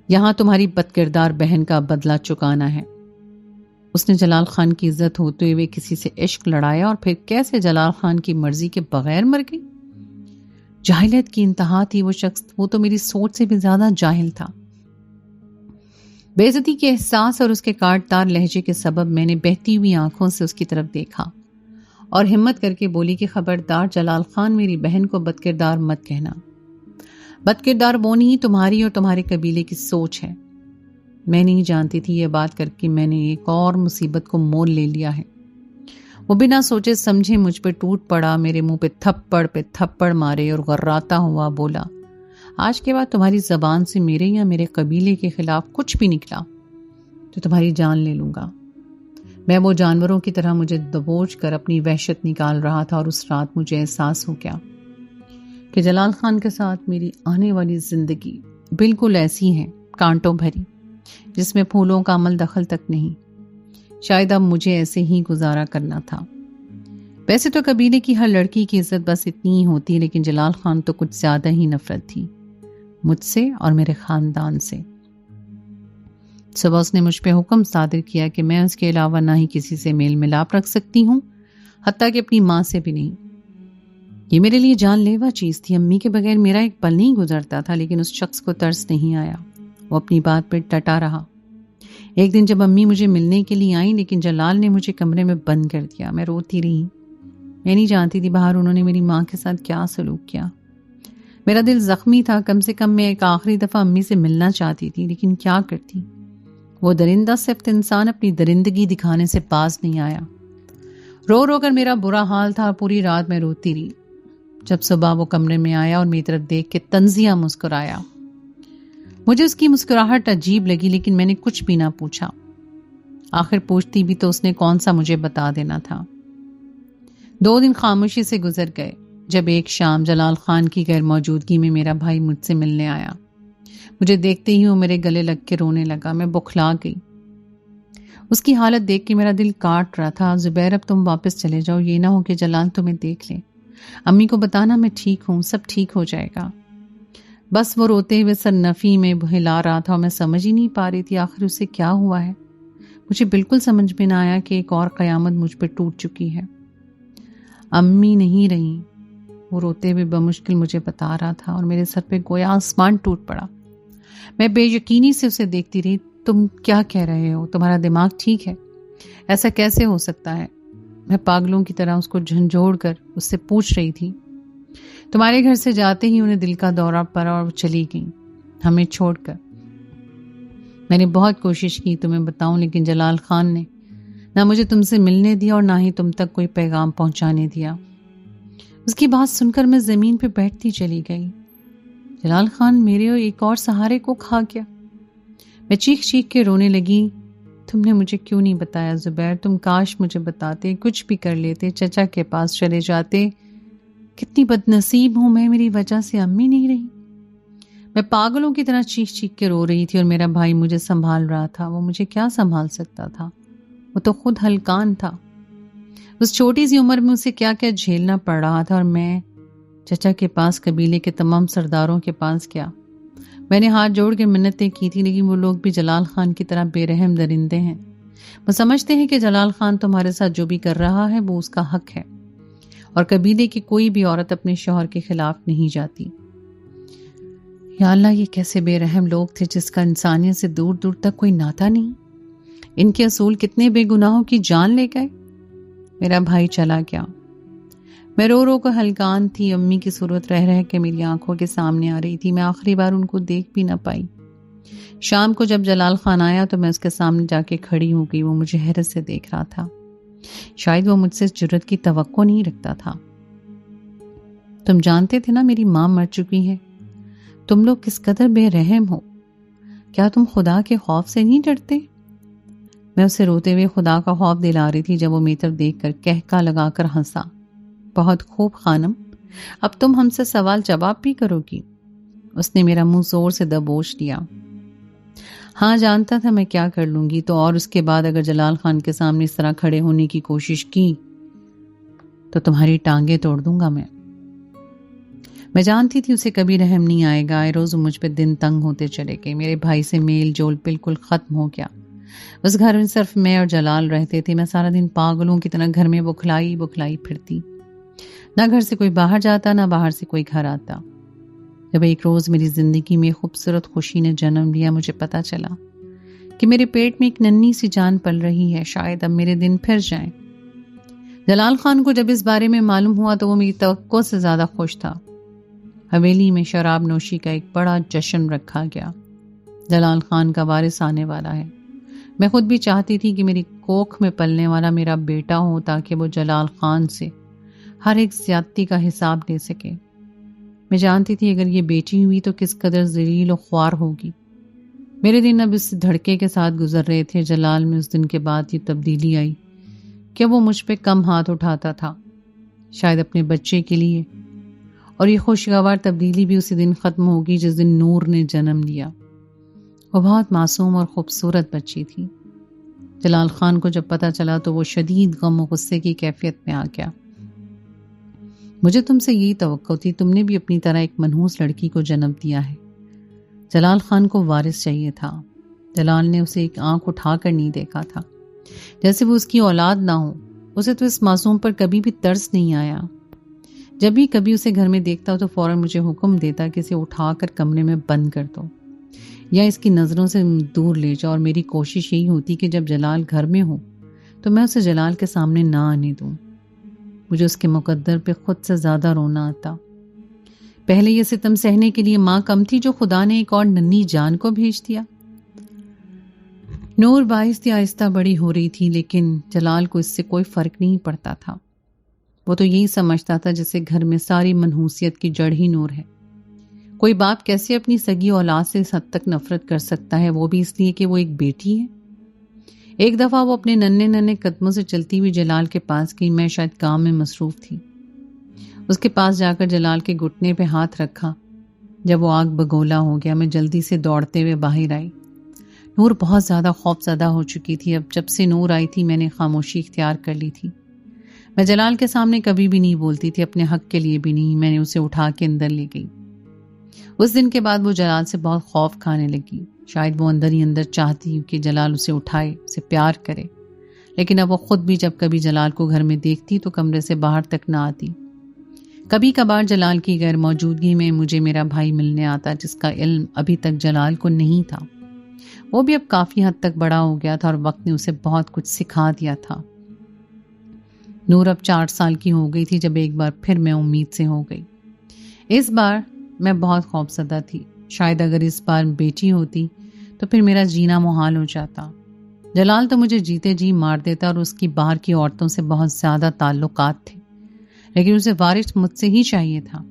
یہاں تمہاری بد کردار بہن کا بدلہ چکانا ہے. اس نے جلال خان کی عزت ہوتے ہوئے کسی سے عشق لڑایا اور پھر کیسے جلال خان کی مرضی کے بغیر مر گئی؟ جاہلیت کی انتہا تھی وہ شخص. وہ تو میری سوچ سے بھی زیادہ جاہل تھا. بے عزتی کے احساس اور اس کے کاٹدار لہجے کے سبب میں نے بہتی ہوئی آنکھوں سے اس کی طرف دیکھا اور ہمت کر کے بولی کہ خبردار جلال خان، میری بہن کو بد کردار مت کہنا. بد کردار وہ نہیں، تمہاری اور تمہارے قبیلے کی سوچ ہے. میں نہیں جانتی تھی یہ بات کر کے میں نے ایک اور مصیبت کو مول لے لیا ہے. وہ بنا سوچے سمجھے مجھ پہ ٹوٹ پڑا، میرے منہ پہ تھپڑ مارے اور غراتا ہوا بولا، آج کے بعد تمہاری زبان سے میرے یا میرے قبیلے کے خلاف کچھ بھی نکلا تو تمہاری جان لے لوں گا. میں وہ جانوروں کی طرح مجھے دبوچ کر اپنی وحشت نکال رہا تھا اور اس رات مجھے احساس ہو گیا کہ جلال خان کے ساتھ میری آنے والی زندگی بالکل ایسی ہے، کانٹوں بھری، جس میں پھولوں کا عمل دخل تک نہیں. شاید اب مجھے ایسے ہی گزارا کرنا تھا. ویسے تو قبیلے کی ہر لڑکی کی عزت بس اتنی ہی ہوتی، لیکن جلال خان تو کچھ زیادہ ہی نفرت تھی مجھ سے اور میرے خاندان سے. صبح اس نے مجھ پہ حکم صادر کیا کہ میں اس کے علاوہ نہ ہی کسی سے میل ملاپ رکھ سکتی ہوں، حتیٰ کہ اپنی ماں سے بھی نہیں. یہ میرے لیے جان لیوا چیز تھی. امی کے بغیر میرا ایک پل نہیں گزرتا تھا، لیکن اس شخص کو ترس نہیں آیا. وہ اپنی بات پہ ڈٹا رہا. ایک دن جب امی مجھے ملنے کے لیے آئیں، لیکن جلال نے مجھے کمرے میں بند کر دیا. میں روتی رہی. میں نہیں جانتی تھی باہر انہوں نے میری ماں کے ساتھ کیا سلوک کیا. میرا دل زخمی تھا. کم سے کم میں ایک آخری دفعہ امی سے ملنا چاہتی تھی، لیکن کیا کرتی. وہ درندہ صفت انسان اپنی درندگی دکھانے سے باز نہیں آیا. رو رو کر میرا برا حال تھا. پوری رات میں روتی رہی. جب صبح وہ کمرے میں آیا اور میری طرف دیکھ کے طنزیہ مسکرایا. مجھے اس کی مسکراہٹ عجیب لگی، لیکن میں نے کچھ بھی نہ پوچھا. آخر پوچھتی بھی تو اس نے کون سا مجھے بتا دینا تھا. 2 دن خاموشی سے گزر گئے. جب ایک شام جلال خان کی غیر موجودگی میں میرا بھائی مجھ سے ملنے آیا. مجھے دیکھتے ہی وہ میرے گلے لگ کے رونے لگا. میں بوکھلا گئی. اس کی حالت دیکھ کے میرا دل کاٹ رہا تھا. زبیر اب تم واپس چلے جاؤ، یہ نہ ہو کہ جلال تمہیں دیکھ لے. امی کو بتانا میں ٹھیک ہوں، سب ٹھیک ہو جائے گا. بس وہ روتے ہوئے سر نفی میں ہلا رہا تھا اور میں سمجھ ہی نہیں پا رہی تھی آخر اسے کیا ہوا ہے. مجھے بالکل سمجھ میں نہ آیا کہ ایک اور قیامت مجھ پہ ٹوٹ چکی ہے. امی نہیں رہی، وہ روتے ہوئے بمشکل مجھے بتا رہا تھا اور میرے سر پہ گویا آسمان ٹوٹ پڑا. میں بے یقینی سے اسے دیکھتی رہی. تم کیا کہہ رہے ہو؟ تمہارا دماغ ٹھیک ہے؟ ایسا کیسے ہو سکتا ہے؟ میں پاگلوں کی طرح اس کو جھنجھوڑ کر اس سے پوچھ رہی تھی. تمہارے گھر سے جاتے ہی انہیں دل کا دورہ پڑا اور وہ چلی گئیں ہمیں چھوڑ کر. میں نے بہت کوشش کی تمہیں بتاؤں، لیکن جلال خان نے نہ مجھے تم سے ملنے دیا اور نہ ہی تم تک کوئی پیغام پہنچانے دیا. اس کی بات سن کر میں زمین پہ بیٹھتی چلی گئی. جلال خان میرے اور ایک اور سہارے کو کھا گیا. میں چیخ چیخ کے رونے لگی. تم نے مجھے کیوں نہیں بتایا زبیر؟ تم کاش مجھے بتاتے، کچھ بھی کر لیتے، چچا کے پاس چلے جاتے. کتنی بد نصیب ہوں میں، میری وجہ سے امی نہیں رہی. میں پاگلوں کی طرح چیخ چیخ کے رو رہی تھی اور میرا بھائی مجھے سنبھال رہا تھا. وہ مجھے کیا سنبھال سکتا تھا؟ وہ تو خود ہلکان تھا. اس چھوٹی سی عمر میں اسے کیا کیا جھیلنا پڑ رہا تھا، اور میں چچا کے پاس، قبیلے کے تمام سرداروں کے پاس کیا. میں نے ہاتھ جوڑ کے منتیں کی تھی، لیکن وہ لوگ بھی جلال خان کی طرح بے رحم درندے ہیں. وہ سمجھتے ہیں کہ جلال خان تمہارے ساتھ جو بھی کر رہا ہے وہ اس کا حق ہے، اور قبیلے کی کوئی بھی عورت اپنے شوہر کے خلاف نہیں جاتی. یا اللہ، یہ کیسے بے رحم لوگ تھے جس کا انسانیت سے دور دور تک کوئی ناتا نہیں. ان کے اصول کتنے بے گناہوں کی جان لے گئے. میرا بھائی چلا گیا. میں رو رو کر ہلکان تھی. امی کی صورت رہ رہ کے میری آنکھوں کے سامنے آ رہی تھی. میں آخری بار ان کو دیکھ بھی نہ پائی. شام کو جب جلال خان آیا تو میں اس کے سامنے جا کے کھڑی ہو گئی. وہ مجھے حیرت سے دیکھ رہا تھا. شاید وہ مجھ سے جرت کی توقع نہیں رکھتا تھا. تم جانتے تھے نا میری ماں مر چکی ہے. تم لوگ کس قدر بے رحم ہو. کیا تم خدا کے خوف سے نہیں ڈرتے؟ میں اسے روتے ہوئے خدا کا خوف دلا رہی تھی جب وہ میری طرف دیکھ کر کہکا لگا کر ہنسا. بہت خوب خانم، اب تم ہم سے سوال جواب بھی کرو گی. اس نے میرا منہ زور سے دبوچ لیا. ہاں جانتا تھا میں کیا کر لوں گی. تو اور اس کے بعد اگر جلال خان کے سامنے اس طرح کھڑے ہونے کی کوشش کی تو تمہاری ٹانگیں توڑ دوں گا. میں جانتی تھی اسے کبھی رحم نہیں آئے گا. آئے روز مجھ پہ دن تنگ ہوتے چلے گئے. میرے بھائی سے میل جول بالکل ختم ہو گیا. اس گھر میں صرف میں اور جلال رہتے تھے. میں سارا دن پاگلوں کی طرح گھر میں بکھلائی پھرتی. نہ گھر سے کوئی باہر جاتا نہ باہر سے کوئی گھر آتا. جب ایک روز میری زندگی میں خوبصورت خوشی نے جنم لیا، مجھے پتا چلا کہ میرے پیٹ میں ایک ننھی سی جان پل رہی ہے. شاید اب میرے دن پھر جائیں. جلال خان کو جب اس بارے میں معلوم ہوا تو وہ میری توقع سے زیادہ خوش تھا. حویلی میں شراب نوشی کا ایک بڑا جشن رکھا گیا. جلال خان کا وارث آنے والا ہے. میں خود بھی چاہتی تھی کہ میری کوکھ میں پلنے والا میرا بیٹا ہو تاکہ وہ جلال خان سے ہر ایک زیادتی کا حساب لے سکے. میں جانتی تھی اگر یہ بیٹی ہوئی تو کس قدر ذلیل و خوار ہوگی. میرے دن اب اس دھڑکے کے ساتھ گزر رہے تھے. جلال میں اس دن کے بعد یہ تبدیلی آئی کہ وہ مجھ پہ کم ہاتھ اٹھاتا تھا، شاید اپنے بچے کے لیے. اور یہ خوشگوار تبدیلی بھی اسی دن ختم ہوگی جس دن نور نے جنم لیا. وہ بہت معصوم اور خوبصورت بچی تھی. جلال خان کو جب پتا چلا تو وہ شدید غم و غصے کی کیفیت میں آ گیا. مجھے تم سے یہی توقع تھی. تم نے بھی اپنی طرح ایک منحوس لڑکی کو جنم دیا ہے. جلال خان کو وارث چاہیے تھا. جلال نے اسے ایک آنکھ اٹھا کر نہیں دیکھا تھا جیسے وہ اس کی اولاد نہ ہو. اسے تو اس معصوم پر کبھی بھی ترس نہیں آیا. جب بھی کبھی اسے گھر میں دیکھتا تو فوراً مجھے حکم دیتا کہ اسے اٹھا کر کمرے میں بند کر دو یا اس کی نظروں سے دور لے جاؤ. اور میری کوشش یہی ہوتی کہ جب جلال گھر میں ہو تو میں اسے جلال کے سامنے نہ آنے دوں. مجھے اس کے مقدر پہ خود سے زیادہ رونا آتا. پہلے یہ ستم سہنے کے لیے ماں کم تھی جو خدا نے ایک اور ننھی جان کو بھیج دیا. نور باہستہ آہستہ بڑی ہو رہی تھی لیکن جلال کو اس سے کوئی فرق نہیں پڑتا تھا. وہ تو یہی سمجھتا تھا جیسے گھر میں ساری منحوسیت کی جڑ ہی نور ہے. کوئی باپ کیسے اپنی سگی اولاد سے اس حد تک نفرت کر سکتا ہے، وہ بھی اس لیے کہ وہ ایک بیٹی ہے. ایک دفعہ وہ اپنے ننھے قدموں سے چلتی ہوئی جلال کے پاس گئی. میں شاید کام میں مصروف تھی. اس کے پاس جا کر جلال کے گھٹنے پہ ہاتھ رکھا. جب وہ آگ بگولا ہو گیا میں جلدی سے دوڑتے ہوئے باہر آئی. نور بہت زیادہ خوف زدہ ہو چکی تھی. اب جب سے نور آئی تھی میں نے خاموشی اختیار کر لی تھی. میں جلال کے سامنے کبھی بھی نہیں بولتی تھی، اپنے حق کے لیے بھی نہیں. میں نے اسے اٹھا کے اندر لے گئی. اس دن کے بعد وہ جلال سے بہت خوف کھانے لگی. شاید وہ اندر ہی اندر چاہتی کہ جلال اسے اٹھائے، اسے پیار کرے. لیکن اب وہ خود بھی جب کبھی جلال کو گھر میں دیکھتی تو کمرے سے باہر تک نہ آتی. کبھی کبھار جلال کی غیر موجودگی میں مجھے میرا بھائی ملنے آتا جس کا علم ابھی تک جلال کو نہیں تھا. وہ بھی اب کافی حد تک بڑا ہو گیا تھا اور وقت نے اسے بہت کچھ سکھا دیا تھا. نور اب 4 سال کی ہو گئی تھی جب ایک بار پھر میں امید سے ہو گئی. اس بار میں بہت خوفزدہ تھی. شاید اگر اس بار بیٹی ہوتی تو پھر میرا جینا محال ہو جاتا. جلال تو مجھے جیتے جی مار دیتا اور اس کی باہر کی عورتوں سے بہت زیادہ تعلقات تھے، لیکن اسے وارث مجھ سے ہی چاہیے تھا.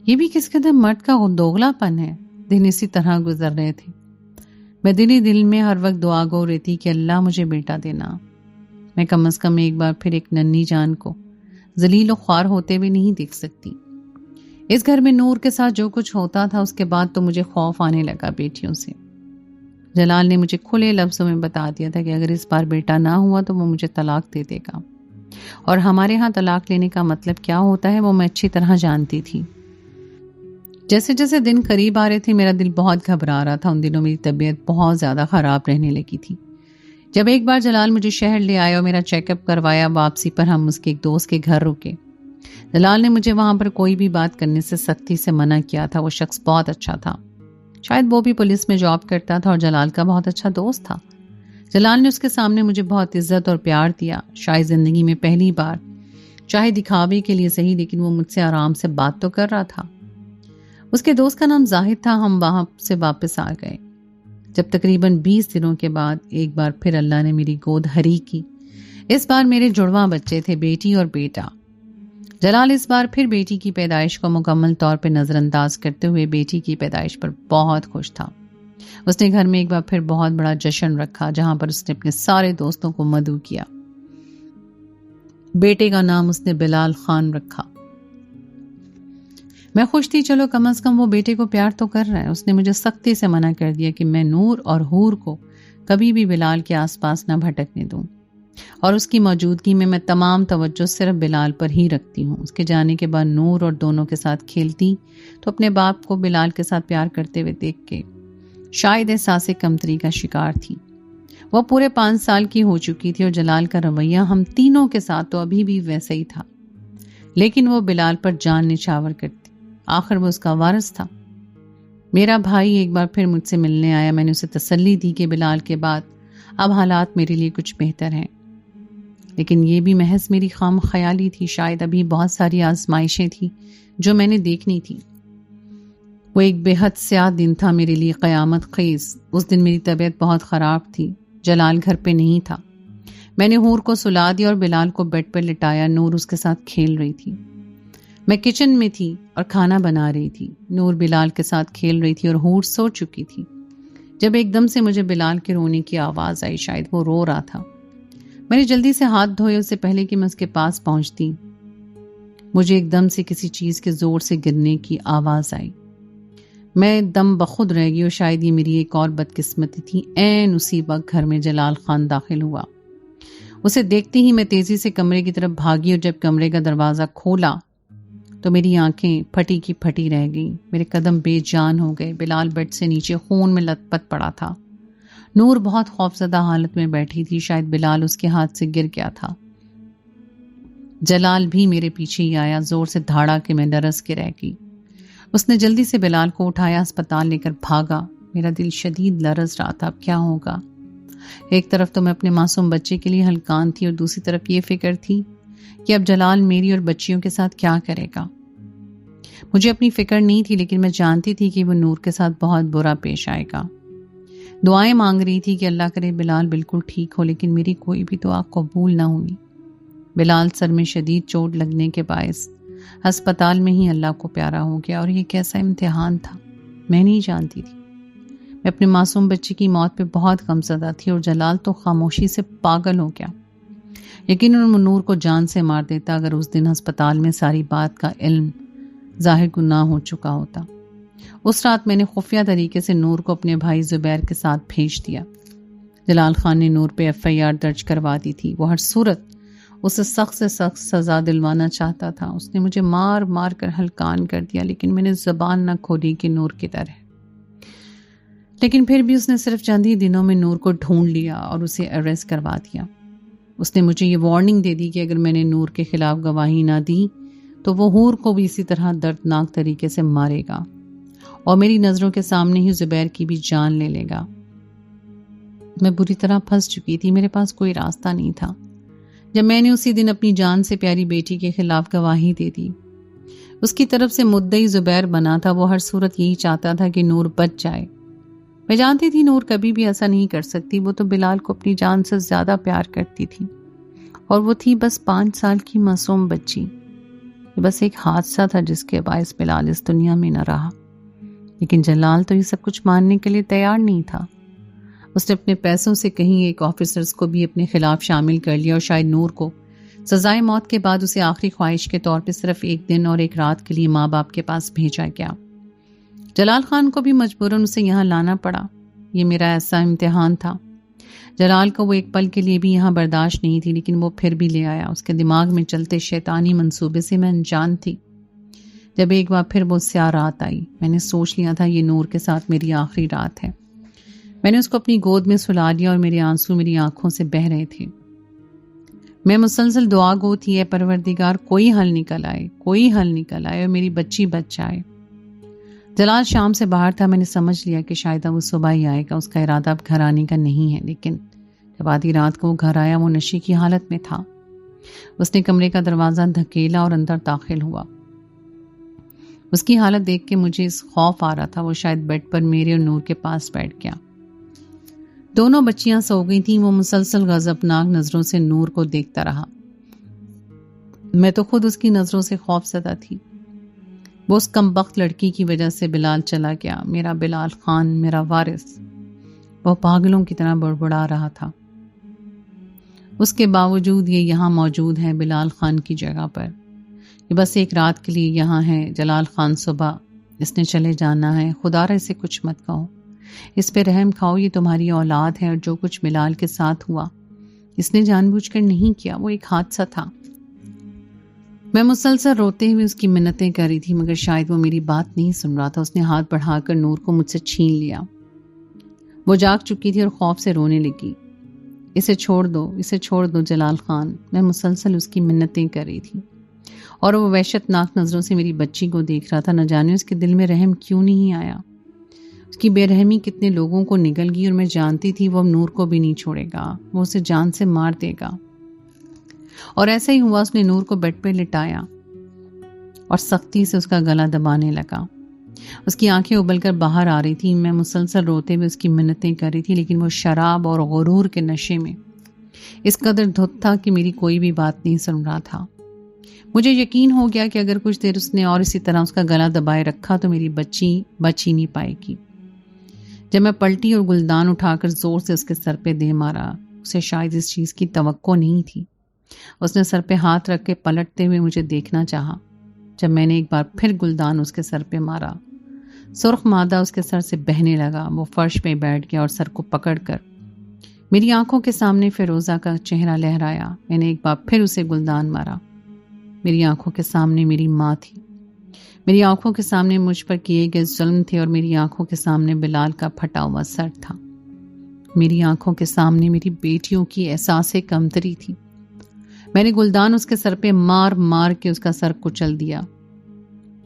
یہ بھی کس قدر مرد کا دوگلا پن ہے. دن اسی طرح گزر رہے تھے. میں دل میں ہر وقت دعا گو رہتی کہ اللہ مجھے بیٹا دینا. میں کم از کم ایک بار پھر ایک ننھی جان کو ذلیل و خوار ہوتے ہوئے نہیں دیکھ سکتی. اس گھر میں نور کے ساتھ جو کچھ ہوتا تھا اس کے بعد تو مجھے خوف آنے لگا بیٹیوں سے. جلال نے مجھے کھلے لفظوں میں بتا دیا تھا کہ اگر اس بار بیٹا نہ ہوا تو وہ مجھے طلاق دے دے گا. اور ہمارے ہاں طلاق لینے کا مطلب کیا ہوتا ہے وہ میں اچھی طرح جانتی تھی. جیسے جیسے دن قریب آ رہے تھے میرا دل بہت گھبرا رہا تھا. ان دنوں میری طبیعت بہت زیادہ خراب رہنے لگی تھی. جب ایک بار جلال مجھے شہر لے آیا اور میرا چیک اپ کروایا، واپسی پر ہم اس کے ایک دوست کے گھر رکے. جلال نے مجھے وہاں پر کوئی بھی بات کرنے سے سختی سے منع کیا تھا. وہ شخص بہت اچھا تھا. شاید وہ بھی پولیس میں جاب کرتا تھا اور جلال کا بہت اچھا دوست تھا. جلال نے اس کے سامنے مجھے بہت عزت اور پیار دیا. شاید زندگی میں پہلی بار، چاہے دکھاوے کے لیے صحیح، لیکن وہ مجھ سے آرام سے بات تو کر رہا تھا. اس کے دوست کا نام زاہد تھا. ہم وہاں سے واپس آ گئے. جب تقریباً 20 دنوں کے بعد ایک بار پھر اللہ نے میری گود ہری کی۔ اس بار میرے جڑواں بچے تھے، بیٹی اور بیٹا۔ جلال اس بار پھر بیٹی کی پیدائش کو مکمل طور پہ نظر انداز کرتے ہوئے بیٹی کی پیدائش پر بہت خوش تھا۔ اس نے گھر میں ایک بار پھر بہت بڑا جشن رکھا جہاں پر اس نے اپنے سارے دوستوں کو مدعو کیا۔ بیٹے کا نام اس نے بلال خان رکھا۔ میں خوش تھی، چلو کم از کم وہ بیٹے کو پیار تو کر رہا ہے۔ اس نے مجھے سختی سے منع کر دیا کہ میں نور اور حور کو کبھی بھی بلال کے آس پاس نہ بھٹکنے دوں، اور اس کی موجودگی میں تمام توجہ صرف بلال پر ہی رکھتی ہوں۔ اس کے جانے کے بعد نور اور دونوں کے ساتھ کھیلتی تو اپنے باپ کو بلال کے ساتھ پیار کرتے ہوئے دیکھ کے شاید احساس کمتری کا شکار تھی۔ وہ پورے 5 سال کی ہو چکی تھی اور جلال کا رویہ ہم تینوں کے ساتھ تو ابھی بھی ویسا ہی تھا، لیکن وہ بلال پر جان نچھاور کرتی۔ آخر وہ اس کا وارث تھا۔ میرا بھائی ایک بار پھر مجھ سے ملنے آیا۔ میں نے اسے تسلی دی کہ بلال کے بعد اب حالات میرے لیے کچھ بہتر ہیں، لیکن یہ بھی محض میری خام خیالی تھی۔ شاید ابھی بہت ساری آزمائشیں تھیں جو میں نے دیکھنی تھی۔ وہ ایک بے حد سیاہ دن تھا میرے لیے، قیامت خیز۔ اس دن میری طبیعت بہت خراب تھی۔ جلال گھر پہ نہیں تھا۔ میں نے حور کو سلا دیا اور بلال کو بیڈ پر لٹایا۔ نور اس کے ساتھ کھیل رہی تھی۔ میں کچن میں تھی اور کھانا بنا رہی تھی۔ نور بلال کے ساتھ کھیل رہی تھی اور حور سو چکی تھی، جب ایک دم سے مجھے بلال کے رونے کی آواز آئی۔ شاید وہ رو رہا تھا۔ میں نے جلدی سے ہاتھ دھوئے اس سے پہلے کہ میں اس کے پاس پہنچتی۔ مجھے ایک دم سے کسی چیز کے زور سے گرنے کی آواز آئی۔ میں دم بخود رہ گئی اور شاید یہ میری ایک اور بدقسمتی تھی۔ عین اسی وقت گھر میں جلال خان داخل ہوا۔ اسے دیکھتے ہی میں تیزی سے کمرے کی طرف بھاگی اور جب کمرے کا دروازہ کھولا تو میری آنکھیں پھٹی کی پھٹی رہ گئیں۔ میرے قدم بے جان ہو گئے۔ بلال بیڈ سے نیچے خون میں لت پت پڑا تھا۔ نور بہت خوفزدہ حالت میں بیٹھی تھی۔ شاید بلال اس کے ہاتھ سے گر گیا تھا۔ جلال بھی میرے پیچھے ہی آیا۔ زور سے دھاڑا کہ میں ڈرس کے رہ گئی۔ اس نے جلدی سے بلال کو اٹھایا، اسپتال لے کر بھاگا۔ میرا دل شدید لرز رہا تھا، اب کیا ہوگا؟ ایک طرف تو میں اپنے معصوم بچے کے لیے ہلکان تھی اور دوسری طرف یہ فکر تھی کہ اب جلال میری اور بچیوں کے ساتھ کیا کرے گا۔ مجھے اپنی فکر نہیں تھی، لیکن میں جانتی تھی کہ وہ نور کے ساتھ بہت برا پیش آئے گا۔ دعائیں مانگ رہی تھی کہ اللہ کرے بلال بالکل ٹھیک ہو، لیکن میری کوئی بھی دعا قبول نہ ہوئی۔ بلال سر میں شدید چوٹ لگنے کے باعث ہسپتال میں ہی اللہ کو پیارا ہو گیا، اور یہ کیسا امتحان تھا میں نہیں جانتی تھی۔ میں اپنے معصوم بچے کی موت پہ بہت غمزدہ تھی اور جلال تو خاموشی سے پاگل ہو گیا۔ یقیناً نور کو جان سے مار دیتا اگر اس دن ہسپتال میں ساری بات کا علم ظاہر گناہ ہو چکا ہوتا۔ اس رات میں نے خفیہ طریقے سے نور کو اپنے بھائی زبیر کے ساتھ بھیج دیا۔ جلال خان نے نور پہ FIR درج کروا دی تھی۔ وہ ہر صورت اسے سخت سے سخت سزا دلوانا چاہتا تھا۔ اس نے مجھے مار مار کر ہلکان کر دیا، لیکن میں نے زبان نہ کھولی کہ نور کی طرح۔ لیکن پھر بھی اس نے صرف چند ہی دنوں میں نور کو ڈھونڈ لیا اور اسے اریسٹ کروا دیا۔ اس نے مجھے یہ وارننگ دے دی کہ اگر میں نے نور کے خلاف گواہی نہ دی تو وہ حور کو بھی اسی طرح دردناک طریقے سے مارے گا اور میری نظروں کے سامنے ہی زبیر کی بھی جان لے لے گا۔ میں بری طرح پھنس چکی تھی، میرے پاس کوئی راستہ نہیں تھا۔ جب میں نے اسی دن اپنی جان سے پیاری بیٹی کے خلاف گواہی دے دی، اس کی طرف سے مدعی زبیر بنا تھا۔ وہ ہر صورت یہی چاہتا تھا کہ نور بچ جائے۔ میں جانتی تھی نور کبھی بھی ایسا نہیں کر سکتی، وہ تو بلال کو اپنی جان سے زیادہ پیار کرتی تھی، اور وہ تھی بس 5 سال کی معصوم بچی۔ یہ بس ایک حادثہ تھا جس کے باعث بلال اس دنیا میں نہ رہا، لیکن جلال تو یہ سب کچھ ماننے کے لیے تیار نہیں تھا۔ اس نے اپنے پیسوں سے کہیں ایک آفیسرز کو بھی اپنے خلاف شامل کر لیا، اور شاید نور کو سزائے موت کے بعد اسے آخری خواہش کے طور پہ صرف 1 دن اور 1 رات کے لیے ماں باپ کے پاس بھیجا گیا۔ جلال خان کو بھی مجبوراً اسے یہاں لانا پڑا۔ یہ میرا ایسا امتحان تھا۔ جلال کو وہ ایک پل کے لیے بھی یہاں برداشت نہیں تھی، لیکن وہ پھر بھی لے آیا۔ اس کے دماغ میں چلتے شیطانی منصوبے سے میں انجان تھی۔ جب ایک بار پھر وہ سیاہ رات آئی، میں نے سوچ لیا تھا یہ نور کے ساتھ میری آخری رات ہے۔ میں نے اس کو اپنی گود میں سلا لیا اور میرے آنسو میری آنکھوں سے بہہ رہے تھے۔ میں مسلسل دعا گو تھی، اے پروردگار کوئی حل نکل آئے، کوئی حل نکل آئے اور میری بچی بچ جائے۔ جلال شام سے باہر تھا۔ میں نے سمجھ لیا کہ شاید اب وہ صبح ہی آئے گا۔ اس کا ارادہ اب گھر آنے کا نہیں ہے، لیکن جب آدھی رات کو وہ گھر آیا وہ نشے کی حالت میں تھا۔ اس نے کمرے کا دروازہ دھکیلا اور اندر داخل ہوا۔ اس کی حالت دیکھ کے مجھے اس خوف آ رہا تھا۔ وہ شاید بیڈ پر میرے اور نور کے پاس بیٹھ گیا۔ دونوں بچیاں سو گئی تھیں. وہ مسلسل غضبناک نظروں سے نور کو دیکھتا رہا. میں تو خود اس کی نظروں سے خوف زدہ تھی. وہ اس کمبخت لڑکی کی وجہ سے بلال چلا گیا. میرا بلال خان، میرا وارث. وہ پاگلوں کی طرح بڑبڑا رہا تھا. اس کے باوجود یہ یہاں موجود ہے بلال خان کی جگہ پر. یہ بس ایک رات کے لیے یہاں ہے. جلال خان صبح اس نے چلے جانا ہے. خدا را اسے کچھ مت کہو، اس پہ رحم کھاؤ. یہ تمہاری اولاد ہے، اور جو کچھ بلال کے ساتھ ہوا اس نے جان بوجھ کر نہیں کیا. وہ ایک حادثہ تھا. میں مسلسل روتے ہوئے اس کی منتیں کر رہی تھی، مگر شاید وہ میری بات نہیں سن رہا تھا. اس نے ہاتھ بڑھا کر نور کو مجھ سے چھین لیا. وہ جاگ چکی تھی اور خوف سے رونے لگی. اسے چھوڑ دو، اسے چھوڑ دو جلال خان. میں مسلسل اس کی منتیں کر رہی تھی، اور وہ وحشت ناک نظروں سے میری بچی کو دیکھ رہا تھا. نہ جانے اس کے دل میں رحم کیوں نہیں آیا. اس کی بے رحمی کتنے لوگوں کو نگل گئی، اور میں جانتی تھی وہ اب نور کو بھی نہیں چھوڑے گا. وہ اسے جان سے مار دے گا. اور ایسا ہی ہوا. اس نے نور کو بیڈ پہ لٹایا اور سختی سے اس کا گلا دبانے لگا. اس کی آنکھیں ابل کر باہر آ رہی تھیں. میں مسلسل روتے ہوئے اس کی منتیں کر رہی تھی، لیکن وہ شراب اور غرور کے نشے میں اس قدر دھت تھا کہ میری کوئی بھی بات نہیں سن رہا تھا. مجھے یقین ہو گیا کہ اگر کچھ دیر اس نے اور اسی طرح اس کا گلا دبائے رکھا تو میری بچی بچ ہی نہیں پائے گی. جب میں پلٹی اور گلدان اٹھا کر زور سے اس کے سر پہ دے مارا. اسے شاید اس چیز کی توقع نہیں تھی. اس نے سر پہ ہاتھ رکھ کے پلٹتے ہوئے مجھے دیکھنا چاہا. جب میں نے ایک بار پھر گلدان اس کے سر پہ مارا، سرخ مادہ اس کے سر سے بہنے لگا. وہ فرش پہ بیٹھ گیا اور سر کو پکڑ کر میری آنکھوں کے سامنے فیروزہ کا چہرہ لہرایا. میں نے ایک بار پھر اسے گلدان مارا. میری آنکھوں کے سامنے میری ماں تھی. میری آنکھوں کے سامنے مجھ پر کیے گئے ظلم تھے، اور میری آنکھوں کے سامنے بلال کا پھٹا ہوا سر تھا. میری آنکھوں کے سامنے میری بیٹیوں کی احساس کمتری تھی. میں نے گلدان اس کے سر پہ مار مار کے اس کا سر کچل دیا.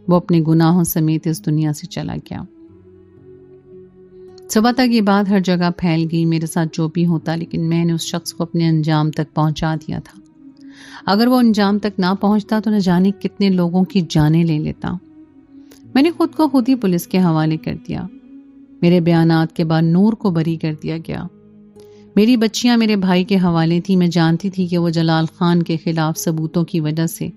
وہ اپنے گناہوں سمیت اس دنیا سے چلا گیا. صبح تک یہ بات ہر جگہ پھیل گئی. میرے ساتھ جو بھی ہوتا، لیکن میں نے اس شخص کو اپنے انجام تک پہنچا دیا تھا. اگر وہ انجام تک نہ پہنچتا تو نہ جانے کتنے لوگوں کی جانیں لے لیتا. میں نے خود کو خود ہی پولیس کے حوالے کر دیا. میرے بیانات کے بعد نور کو بری کر دیا گیا. میری بچیاں میرے بھائی کے حوالے تھی. میں جانتی تھی کہ وہ جلال خان کے خلاف ثبوتوں کی وجہ سے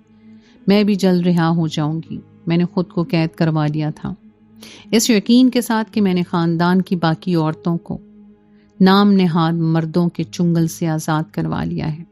میں بھی جلد رہا ہو جاؤں گی. میں نے خود کو قید کروا لیا تھا، اس یقین کے ساتھ کہ میں نے خاندان کی باقی عورتوں کو نام نہاد مردوں کے چنگل سے آزاد کروا لیا ہے.